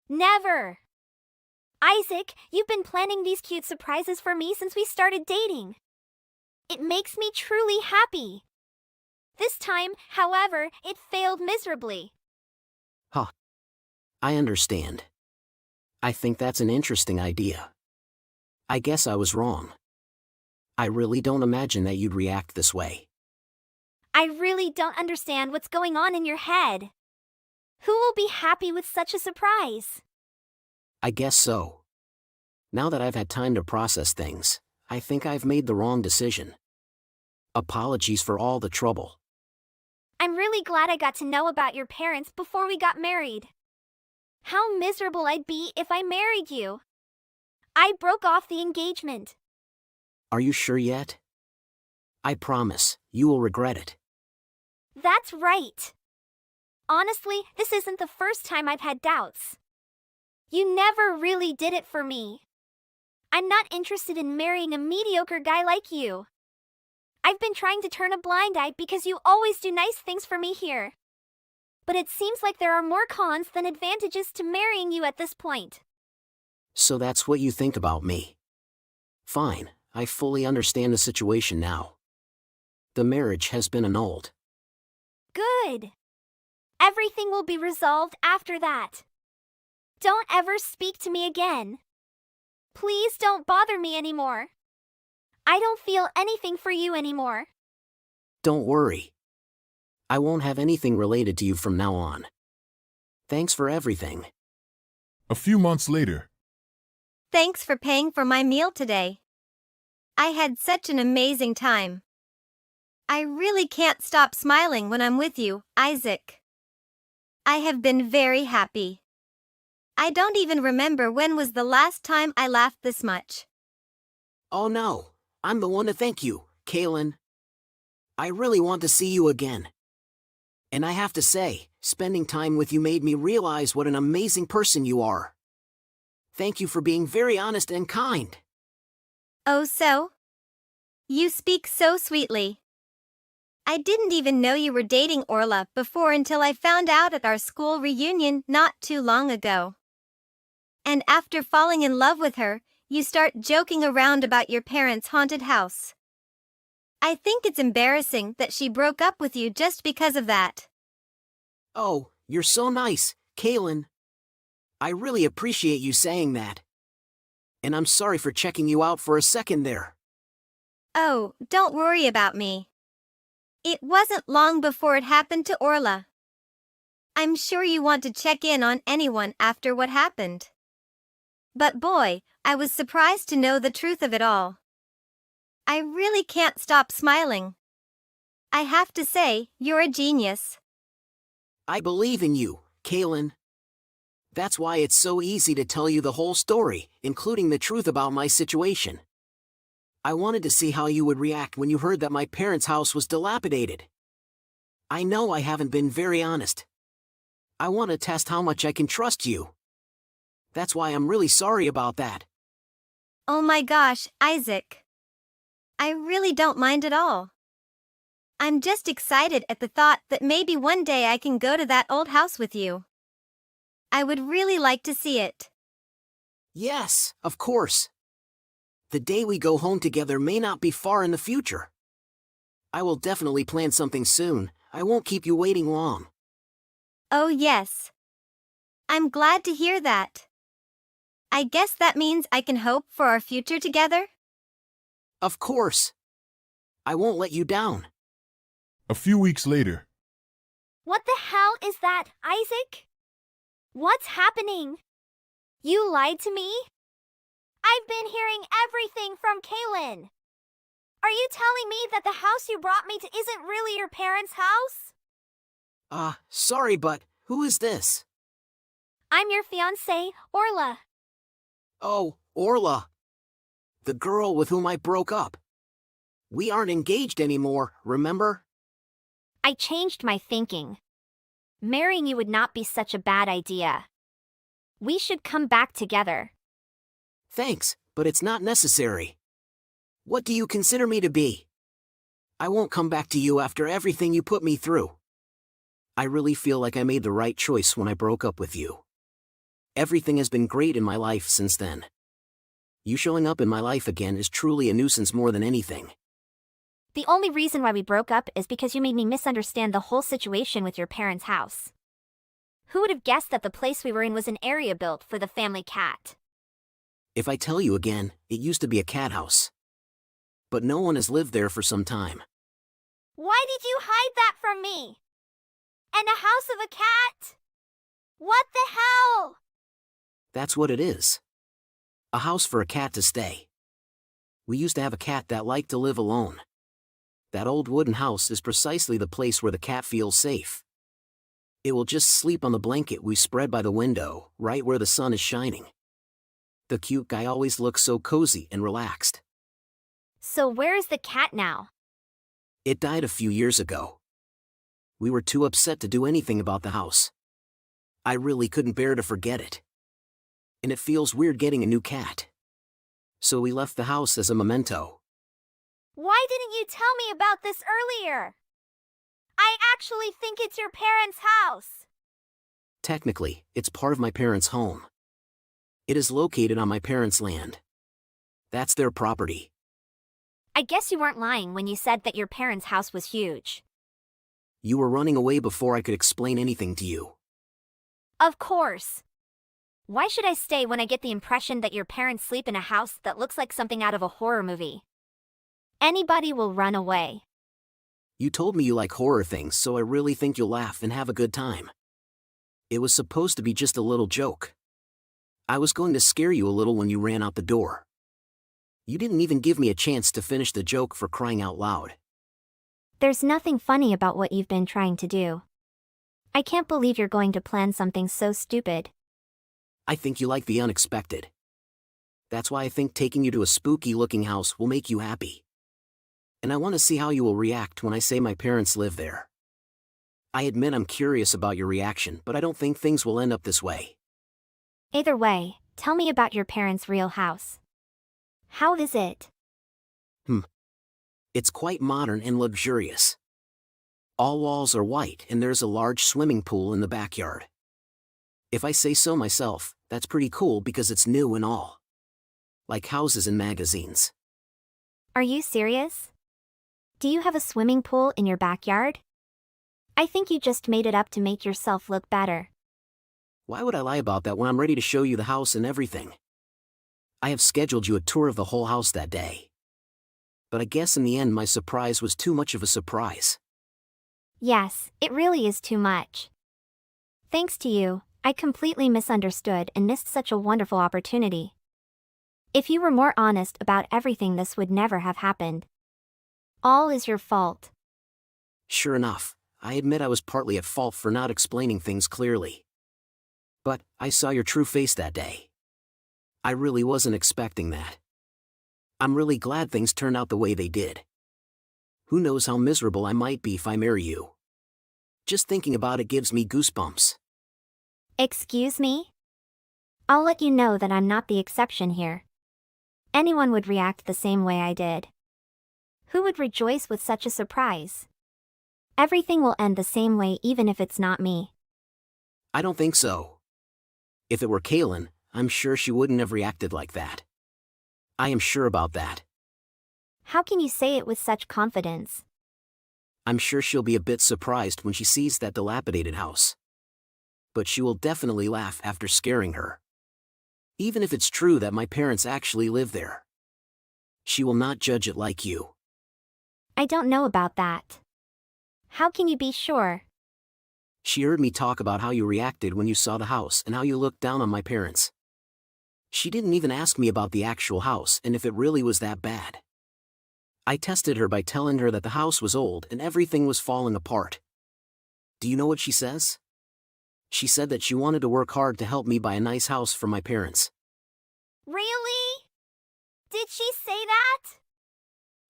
Never! Isaac, you've been planning these cute surprises for me since we started dating. It makes me truly happy. This time, however, it failed miserably. Huh. I understand. I think that's an interesting idea. I guess I was wrong. I really don't imagine that you'd react this way. I really don't understand what's going on in your head. Who will be happy with such a surprise? I guess so. Now that I've had time to process things, I think I've made the wrong decision. Apologies for all the trouble. I'm really glad I got to know about your parents before we got married. How miserable I'd be if I married you. I broke off the engagement. Are you sure yet? I promise, you will regret it. That's right. Honestly, this isn't the first time I've had doubts. You never really did it for me. I'm not interested in marrying a mediocre guy like you. I've been trying to turn a blind eye because you always do nice things for me here. But it seems like there are more cons than advantages to marrying you at this point. So that's what you think about me. Fine, I fully understand the situation now. The marriage has been annulled. Good. Everything will be resolved after that. Don't ever speak to me again. Please don't bother me anymore. I don't feel anything for you anymore. Don't worry. I won't have anything related to you from now on. Thanks for everything. A few months later. Thanks for paying for my meal today. I had such an amazing time. I really can't stop smiling when I'm with you, Isaac. I have been very happy. I don't even remember when was the last time I laughed this much. Oh no, I'm the one to thank you, Kaylin. I really want to see you again. And I have to say, spending time with you made me realize what an amazing person you are. Thank you for being very honest and kind. Oh so? You speak so sweetly. I didn't even know you were dating Orla before until I found out at our school reunion not too long ago. And after falling in love with her, you start joking around about your parents' haunted house. I think it's embarrassing that she broke up with you just because of that. Oh, you're so nice, Kaylin. I really appreciate you saying that. And I'm sorry for checking you out for a second there. Oh, don't worry about me. It wasn't long before it happened to Orla. I'm sure you want to check in on anyone after what happened. But boy, I was surprised to know the truth of it all. I really can't stop smiling. I have to say, you're a genius. I believe in you, Kaylin. That's why it's so easy to tell you the whole story, including the truth about my situation. I wanted to see how you would react when you heard that my parents' house was dilapidated. I know I haven't been very honest. I want to test how much I can trust you. That's why I'm really sorry about that. Oh my gosh, Isaac. I really don't mind at all. I'm just excited at the thought that maybe one day I can go to that old house with you. I would really like to see it. Yes, of course. The day we go home together may not be far in the future. I will definitely plan something soon. I won't keep you waiting long. Oh yes. I'm glad to hear that. I guess that means I can hope for our future together? Of course. I won't let you down. A few weeks later. What the hell is that, Isaac? What's happening? You lied to me? I've been hearing everything from Kaylin. Are you telling me that the house you brought me to isn't really your parents' house? Sorry, but who is this? I'm your fiancée, Orla. Oh, Orla. The girl with whom I broke up. We aren't engaged anymore, remember? I changed my thinking. Marrying you would not be such a bad idea. We should come back together. Thanks, but it's not necessary. What do you consider me to be? I won't come back to you after everything you put me through. I really feel like I made the right choice when I broke up with you. Everything has been great in my life since then. You showing up in my life again is truly a nuisance more than anything. The only reason why we broke up is because you made me misunderstand the whole situation with your parents' house. Who would have guessed that the place we were in was an area built for the family cat? If I tell you again, it used to be a cat house. But no one has lived there for some time. Why did you hide that from me? And a house of a cat? What the hell? That's what it is. A house for a cat to stay. We used to have a cat that liked to live alone. That old wooden house is precisely the place where the cat feels safe. It will just sleep on the blanket we spread by the window, right where the sun is shining. The cute guy always looks so cozy and relaxed. So where is the cat now? It died a few years ago. We were too upset to do anything about the house. I really couldn't bear to forget it. And it feels weird getting a new cat. So we left the house as a memento. Why didn't you tell me about this earlier? I actually think it's your parents' house. Technically, it's part of my parents' home. It is located on my parents' land. That's their property. I guess you weren't lying when you said that your parents' house was huge. You were running away before I could explain anything to you. Of course. Why should I stay when I get the impression that your parents sleep in a house that looks like something out of a horror movie? Anybody will run away. You told me you like horror things, so I really think you'll laugh and have a good time. It was supposed to be just a little joke. I was going to scare you a little when you ran out the door. You didn't even give me a chance to finish the joke, for crying out loud. There's nothing funny about what you've been trying to do. I can't believe you're going to plan something so stupid. I think you like the unexpected. That's why I think taking you to a spooky-looking house will make you happy. And I want to see how you will react when I say my parents live there. I admit I'm curious about your reaction, but I don't think things will end up this way. Either way, tell me about your parents' real house. How is it? It's quite modern and luxurious. All walls are white and there's a large swimming pool in the backyard. If I say so myself, that's pretty cool because it's new and all. Like houses in magazines. Are you serious? Do you have a swimming pool in your backyard? I think you just made it up to make yourself look better. Why would I lie about that when I'm ready to show you the house and everything? I have scheduled you a tour of the whole house that day. But I guess in the end my surprise was too much of a surprise. Yes, it really is too much. Thanks to you, I completely misunderstood and missed such a wonderful opportunity. If you were more honest about everything, this would never have happened. All is your fault. Sure enough, I admit I was partly at fault for not explaining things clearly. But I saw your true face that day. I really wasn't expecting that. I'm really glad things turned out the way they did. Who knows how miserable I might be if I marry you. Just thinking about it gives me goosebumps. Excuse me? I'll let you know that I'm not the exception here. Anyone would react the same way I did. Who would rejoice with such a surprise? Everything will end the same way even if it's not me. I don't think so. If it were Kaylin, I'm sure she wouldn't have reacted like that. I am sure about that. How can you say it with such confidence? I'm sure she'll be a bit surprised when she sees that dilapidated house. But she will definitely laugh after scaring her. Even if it's true that my parents actually live there. She will not judge it like you. I don't know about that. How can you be sure? She heard me talk about how you reacted when you saw the house and how you looked down on my parents. She didn't even ask me about the actual house and if it really was that bad. I tested her by telling her that the house was old and everything was falling apart. Do you know what she says? She said that she wanted to work hard to help me buy a nice house for my parents. Really? Did she say that?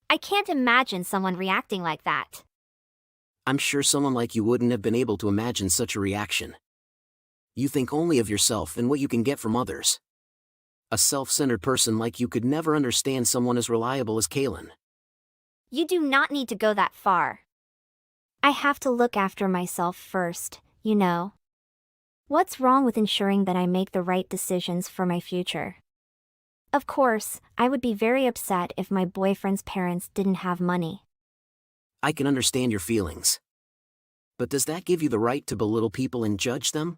I can't imagine someone reacting like that. I'm sure someone like you wouldn't have been able to imagine such a reaction. You think only of yourself and what you can get from others. A self-centered person like you could never understand someone as reliable as Kaylin. You do not need to go that far. I have to look after myself first, you know. What's wrong with ensuring that I make the right decisions for my future? Of course, I would be very upset if my boyfriend's parents didn't have money. I can understand your feelings. But does that give you the right to belittle people and judge them?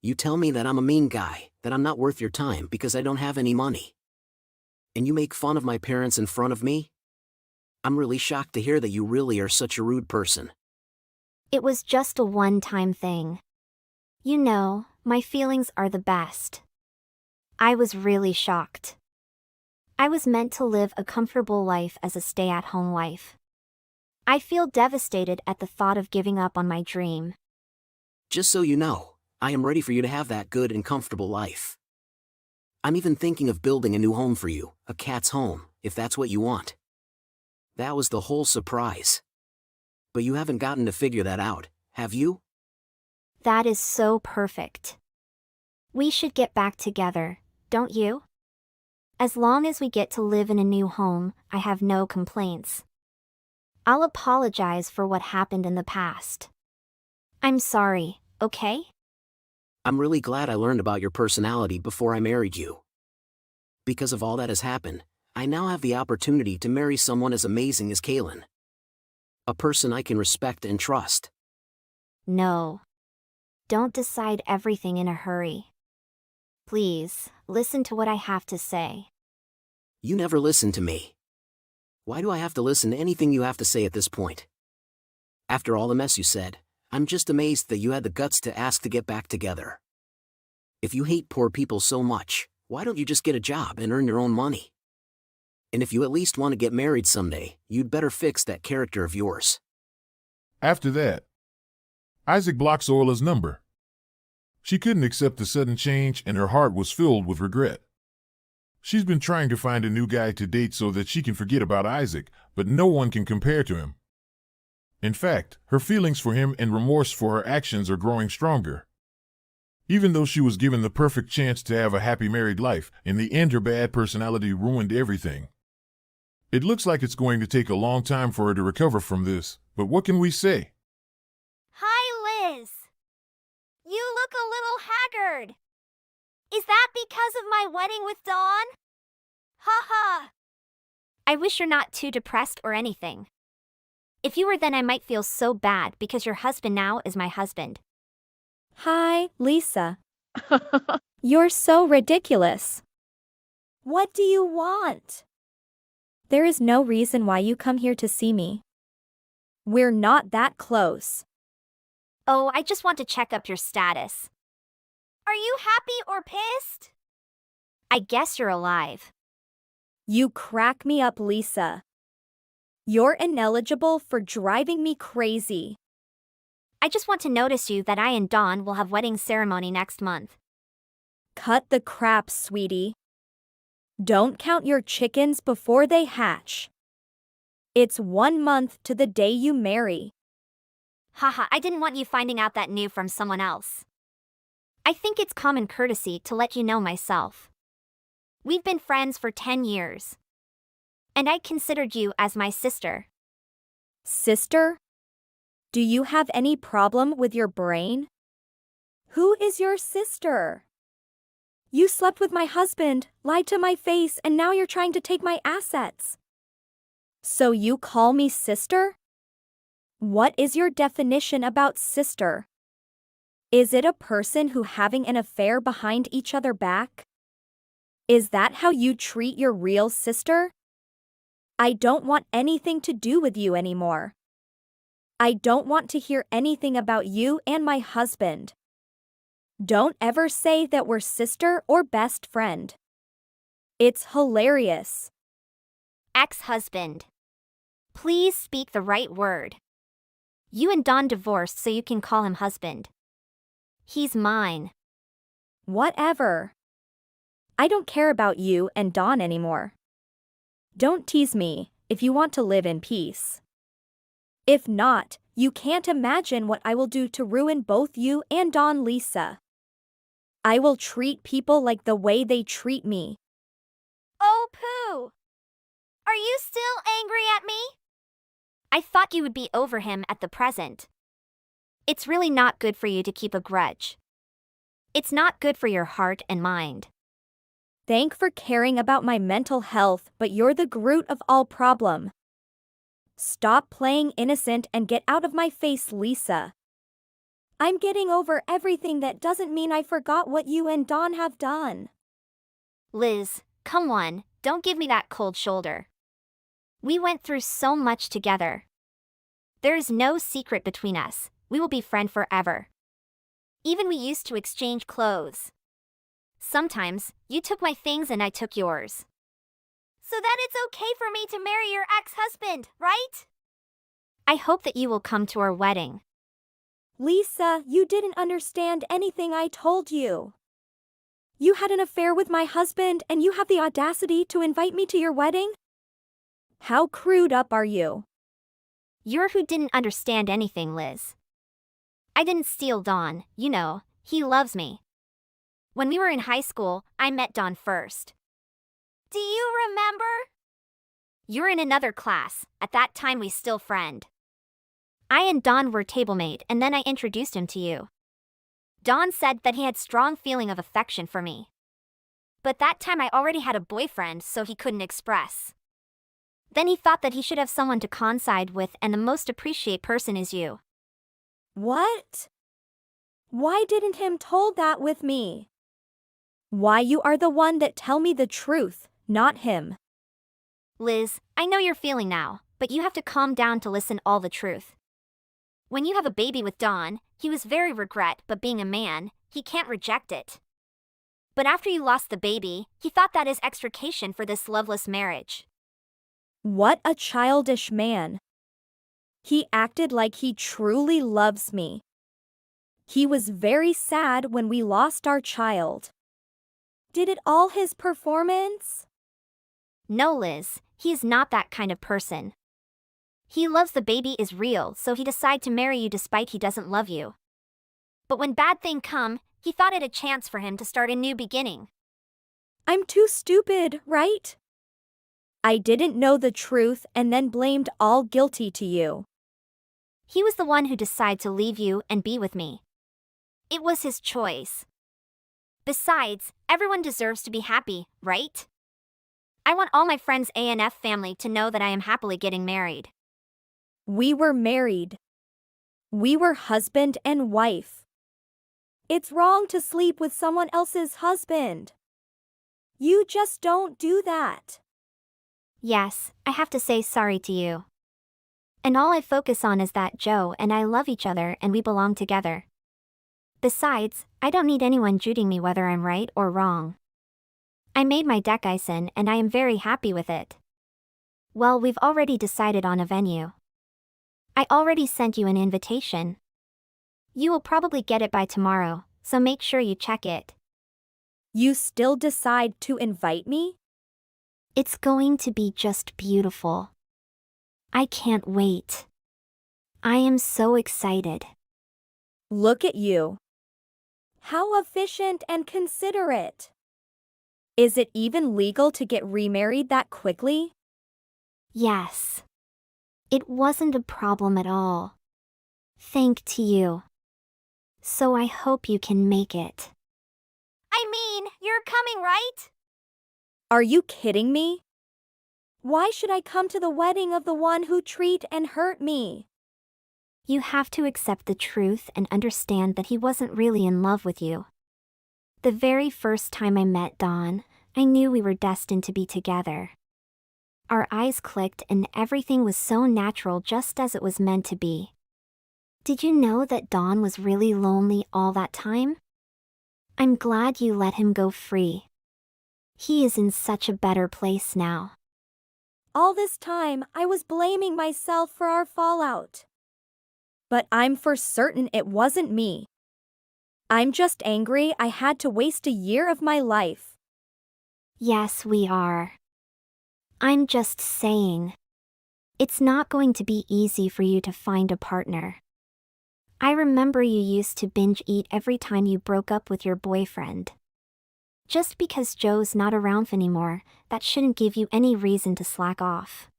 You tell me that I'm a mean guy, that I'm not worth your time because I don't have any money. And you make fun of my parents in front of me? I'm really shocked to hear that you really are such a rude person. It was just a one-time thing. You know, my feelings are the best. I was really shocked. I was meant to live a comfortable life as a stay-at-home wife. I feel devastated at the thought of giving up on my dream. Just so you know, I am ready for you to have that good and comfortable life. I'm even thinking of building a new home for you, a cat's home, if that's what you want. That was the whole surprise. But you haven't gotten to figure that out, have you? That is so perfect. We should get back together, don't you? As long as we get to live in a new home, I have no complaints. I'll apologize for what happened in the past. I'm sorry, okay? I'm really glad I learned about your personality before I married you. Because of all that has happened, I now have the opportunity to marry someone as amazing as Kaylin. A person I can respect and trust. No. Don't decide everything in a hurry. Please, listen to what I have to say. You never listen to me. Why do I have to listen to anything you have to say at this point? After all the mess you said, I'm just amazed that you had the guts to ask to get back together. If you hate poor people so much, why don't you just get a job and earn your own money? And if you at least want to get married someday, you'd better fix that character of yours. After that, Isaac blocks Orla's number. She couldn't accept the sudden change and her heart was filled with regret. She's been trying to find a new guy to date so that she can forget about Isaac, but no one can compare to him. In fact, her feelings for him and remorse for her actions are growing stronger. Even though she was given the perfect chance to have a happy married life, in the end her bad personality ruined everything. It looks like it's going to take a long time for her to recover from this, but what can we say? Hi, Liz. You look a little haggard. Is that because of my wedding with Dawn? Ha ha. I wish you're not too depressed or anything. If you were, then I might feel so bad because your husband now is my husband. Hi, Lisa. You're so ridiculous. What do you want? There is no reason why you come here to see me. We're not that close. Oh, I just want to check up your status. Are you happy or pissed? I guess you're alive. You crack me up, Lisa. You're ineligible for driving me crazy. I just want to notice you that I and Dawn will have wedding ceremony next month. Cut the crap, sweetie. Don't count your chickens before they hatch. It's 1 month to the day you marry. Haha, I didn't want you finding out that new from someone else. I think it's common courtesy to let you know myself. We've been friends for 10 years. And I considered you as my sister. Sister? Do you have any problem with your brain? Who is your sister? You slept with my husband, lied to my face, and now you're trying to take my assets. So you call me sister? What is your definition about sister? Is it a person who having an affair behind each other back? Is that how you treat your real sister? I don't want anything to do with you anymore. I don't want to hear anything about you and my husband. Don't ever say that we're sister or best friend. It's hilarious. Ex-husband. Please speak the right word. You and Dawn divorced so you can call him husband. He's mine. Whatever. I don't care about you and Dawn anymore. Don't tease me if you want to live in peace. If not, you can't imagine what I will do to ruin both you and Dawn, Lisa. I will treat people like the way they treat me. Oh, Pooh! Are you still angry at me? I thought you would be over him at the present. It's really not good for you to keep a grudge. It's not good for your heart and mind. Thank for caring about my mental health, but you're the root of all problem. Stop playing innocent and get out of my face, Lisa. I'm getting over everything. That doesn't mean I forgot what you and Don have done. Liz, come on, don't give me that cold shoulder. We went through so much together. There is no secret between us. We will be friends forever. Even we used to exchange clothes. Sometimes, you took my things and I took yours. So that it's okay for me to marry your ex-husband, right? I hope that you will come to our wedding. Lisa, you didn't understand anything I told you. You had an affair with my husband and you have the audacity to invite me to your wedding? How crude up are you? You're who didn't understand anything, Liz. I didn't steal Don, you know, he loves me. When we were in high school, I met Don first. Do you remember? You're in another class. At that time we still friend. I and Don were tablemate and then I introduced him to you. Don said that he had strong feeling of affection for me. But that time I already had a boyfriend, so he couldn't express. Then he thought that he should have someone to coincide with, and the most appreciate person is you. What? Why didn't him told that with me? Why you are the one that tell me the truth, not him. Liz, I know you're feeling now, but you have to calm down to listen all the truth. When you have a baby with Don, he was very regret, but being a man, he can't reject it. But after you lost the baby, he thought that is extrication for this loveless marriage. What a childish man. He acted like he truly loves me. He was very sad when we lost our child. Did it all his performance? No, Liz, he is not that kind of person. He loves the baby is real, so he decided to marry you despite he doesn't love you. But when bad thing come, he thought it a chance for him to start a new beginning. I'm too stupid, right? I didn't know the truth and then blamed all guilty to you. He was the one who decided to leave you and be with me. It was his choice. Besides, everyone deserves to be happy, right? I want all my friends' ANF family to know that I am happily getting married. We were married. We were husband and wife. It's wrong to sleep with someone else's husband. You just don't do that. Yes, I have to say sorry to you. And all I focus on is that Joe and I love each other and we belong together. Besides, I don't need anyone judging me whether I'm right or wrong. I made my decison and I am very happy with it. Well, we've already decided on a venue. I already sent you an invitation. You will probably get it by tomorrow, so make sure you check it. You still decide to invite me? It's going to be just beautiful. I can't wait. I am so excited. Look at you. How efficient and considerate. Is it even legal to get remarried that quickly? Yes. It wasn't a problem at all. Thank to you. So I hope you can make it. I mean, you're coming, right? Are you kidding me? Why should I come to the wedding of the one who treat and hurt me? You have to accept the truth and understand that he wasn't really in love with you. The very first time I met Don, I knew we were destined to be together. Our eyes clicked and everything was so natural, just as it was meant to be. Did you know that Don was really lonely all that time? I'm glad you let him go free. He is in such a better place now. All this time, I was blaming myself for our fallout. But I'm for certain it wasn't me. I'm just angry I had to waste a year of my life. Yes, we are. I'm just saying. It's not going to be easy for you to find a partner. I remember you used to binge eat every time you broke up with your boyfriend. Just because Joe's not around anymore, that shouldn't give you any reason to slack off.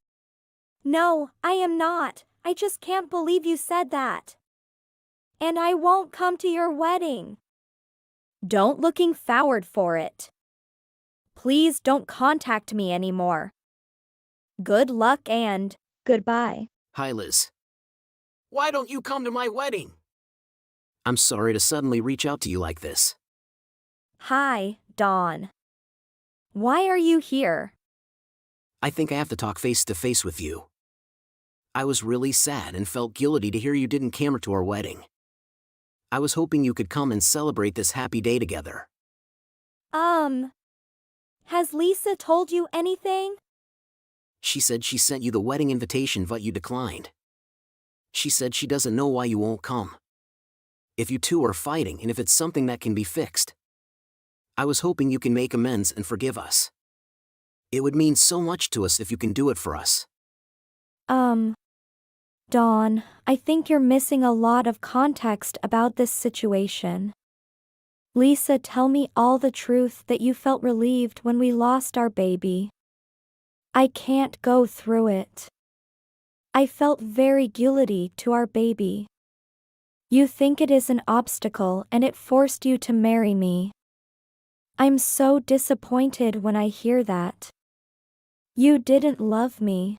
No, I am not. I just can't believe you said that. And I won't come to your wedding. Don't looking forward for it. Please don't contact me anymore. Good luck and goodbye. Hi, Liz. Why don't you come to my wedding? I'm sorry to suddenly reach out to you like this. Hi, Dawn. Why are you here? I think I have to talk face to face with you. I was really sad and felt guilty to hear you didn't come to our wedding. I was hoping you could come and celebrate this happy day together. Has Lisa told you anything? She said she sent you the wedding invitation but you declined. She said she doesn't know why you won't come. If you two are fighting and if it's something that can be fixed. I was hoping you can make amends and forgive us. It would mean so much to us if you can do it for us. Dawn, I think you're missing a lot of context about this situation. Lisa, tell me all the truth that you felt relieved when we lost our baby. I can't go through it. I felt very guilty to our baby. You think it is an obstacle and it forced you to marry me. I'm so disappointed when I hear that. You didn't love me.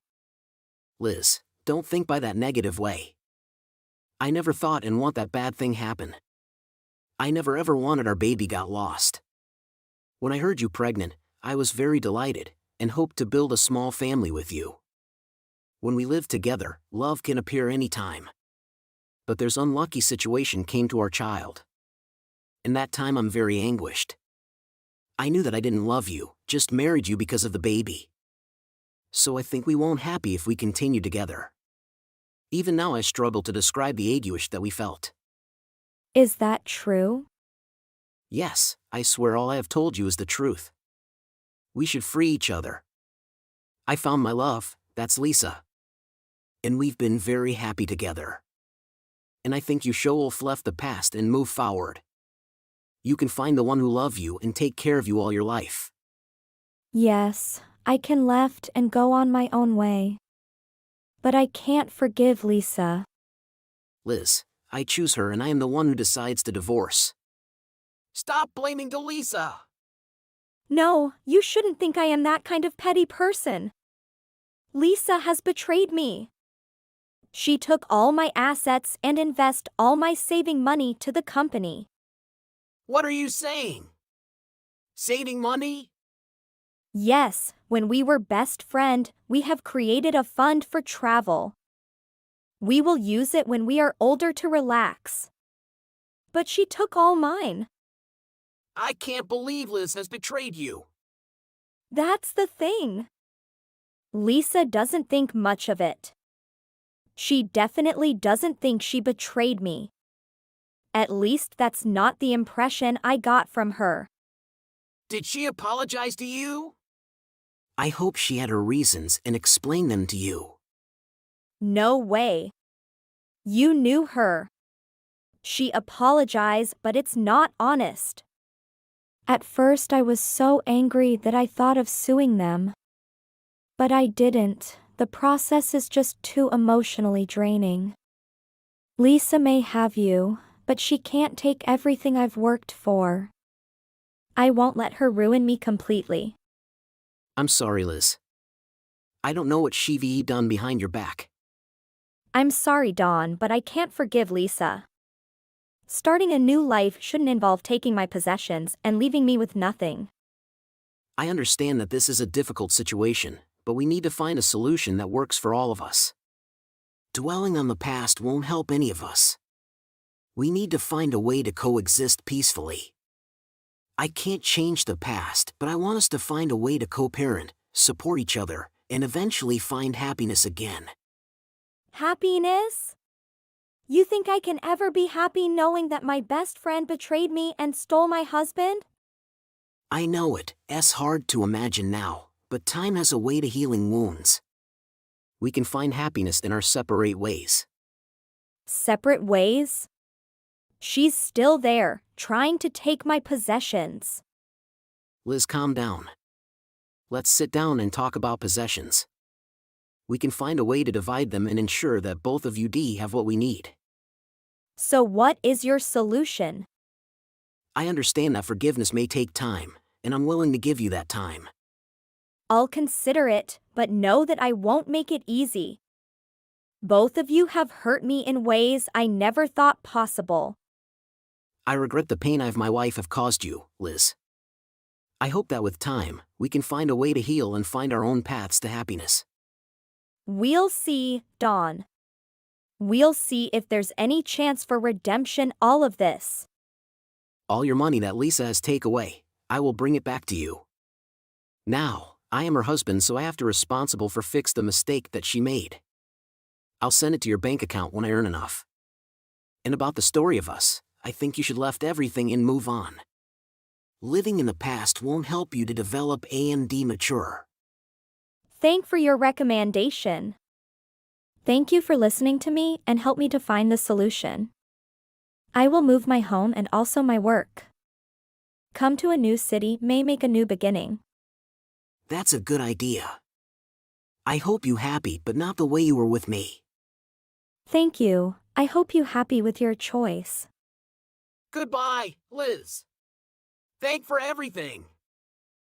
Liz, don't think by that negative way. I never thought and want that bad thing happen. I never ever wanted our baby got lost. When I heard you pregnant, I was very delighted and hoped to build a small family with you. When we live together, love can appear anytime. But there's unlucky situation came to our child. In that time I'm very anguished. I knew that I didn't love you, just married you because of the baby. So I think we won't happy if we continue together. Even now I struggle to describe the anguish that we felt. Is that true? Yes, I swear all I have told you is the truth. We should free each other. I found my love, that's Lisa. And we've been very happy together. And I think you should left the past and move forward. You can find the one who love you and take care of you all your life. Yes, I can left and go on my own way. But I can't forgive Lisa. Liz, I choose her and I am the one who decides to divorce. Stop blaming the Lisa! No, you shouldn't think I am that kind of petty person. Lisa has betrayed me. She took all my assets and invest all my saving money to the company. What are you saying? Saving money? Yes, when we were best friend, we have created a fund for travel. We will use it when we are older to relax. But she took all mine. I can't believe Liz has betrayed you. That's the thing. Lisa doesn't think much of it. She definitely doesn't think she betrayed me. At least that's not the impression I got from her. Did she apologize to you? I hope she had her reasons and explained them to you. No way. You knew her. She apologized, but it's not honest. At first I was so angry that I thought of suing them. But I didn't. The process is just too emotionally draining. Lisa may have you, but she can't take everything I've worked for. I won't let her ruin me completely. I'm sorry, Liz. I don't know what she've done behind your back. I'm sorry, Dawn, but I can't forgive Lisa. Starting a new life shouldn't involve taking my possessions and leaving me with nothing. I understand that this is a difficult situation, but we need to find a solution that works for all of us. Dwelling on the past won't help any of us. We need to find a way to coexist peacefully. I can't change the past, but I want us to find a way to co-parent, support each other, and eventually find happiness again. Happiness? You think I can ever be happy knowing that my best friend betrayed me and stole my husband? I know it's hard to imagine now, but time has a way to healing wounds. We can find happiness in our separate ways. Separate ways? She's still there, trying to take my possessions. Liz, calm down. Let's sit down and talk about possessions. We can find a way to divide them and ensure that both of you have what we need. So what is your solution? I understand that forgiveness may take time, and I'm willing to give you that time. I'll consider it, but know that I won't make it easy. Both of you have hurt me in ways I never thought possible. I regret the pain my wife have caused you, Liz. I hope that with time, we can find a way to heal and find our own paths to happiness. We'll see, Dawn. We'll see if there's any chance for redemption all of this. All your money that Lisa has taken away, I will bring it back to you. Now, I am her husband, so I have to responsible for fix the mistake that she made. I'll send it to your bank account when I earn enough. And about the story of us, I think you should left everything and move on. Living in the past won't help you to develop and mature. Thank for your recommendation. Thank you for listening to me and help me to find the solution. I will move my home and also my work. Come to a new city may make a new beginning. That's a good idea. I hope you happy, but not the way you were with me. Thank you. I hope you happy with your choice. Goodbye, Liz. Thank for everything.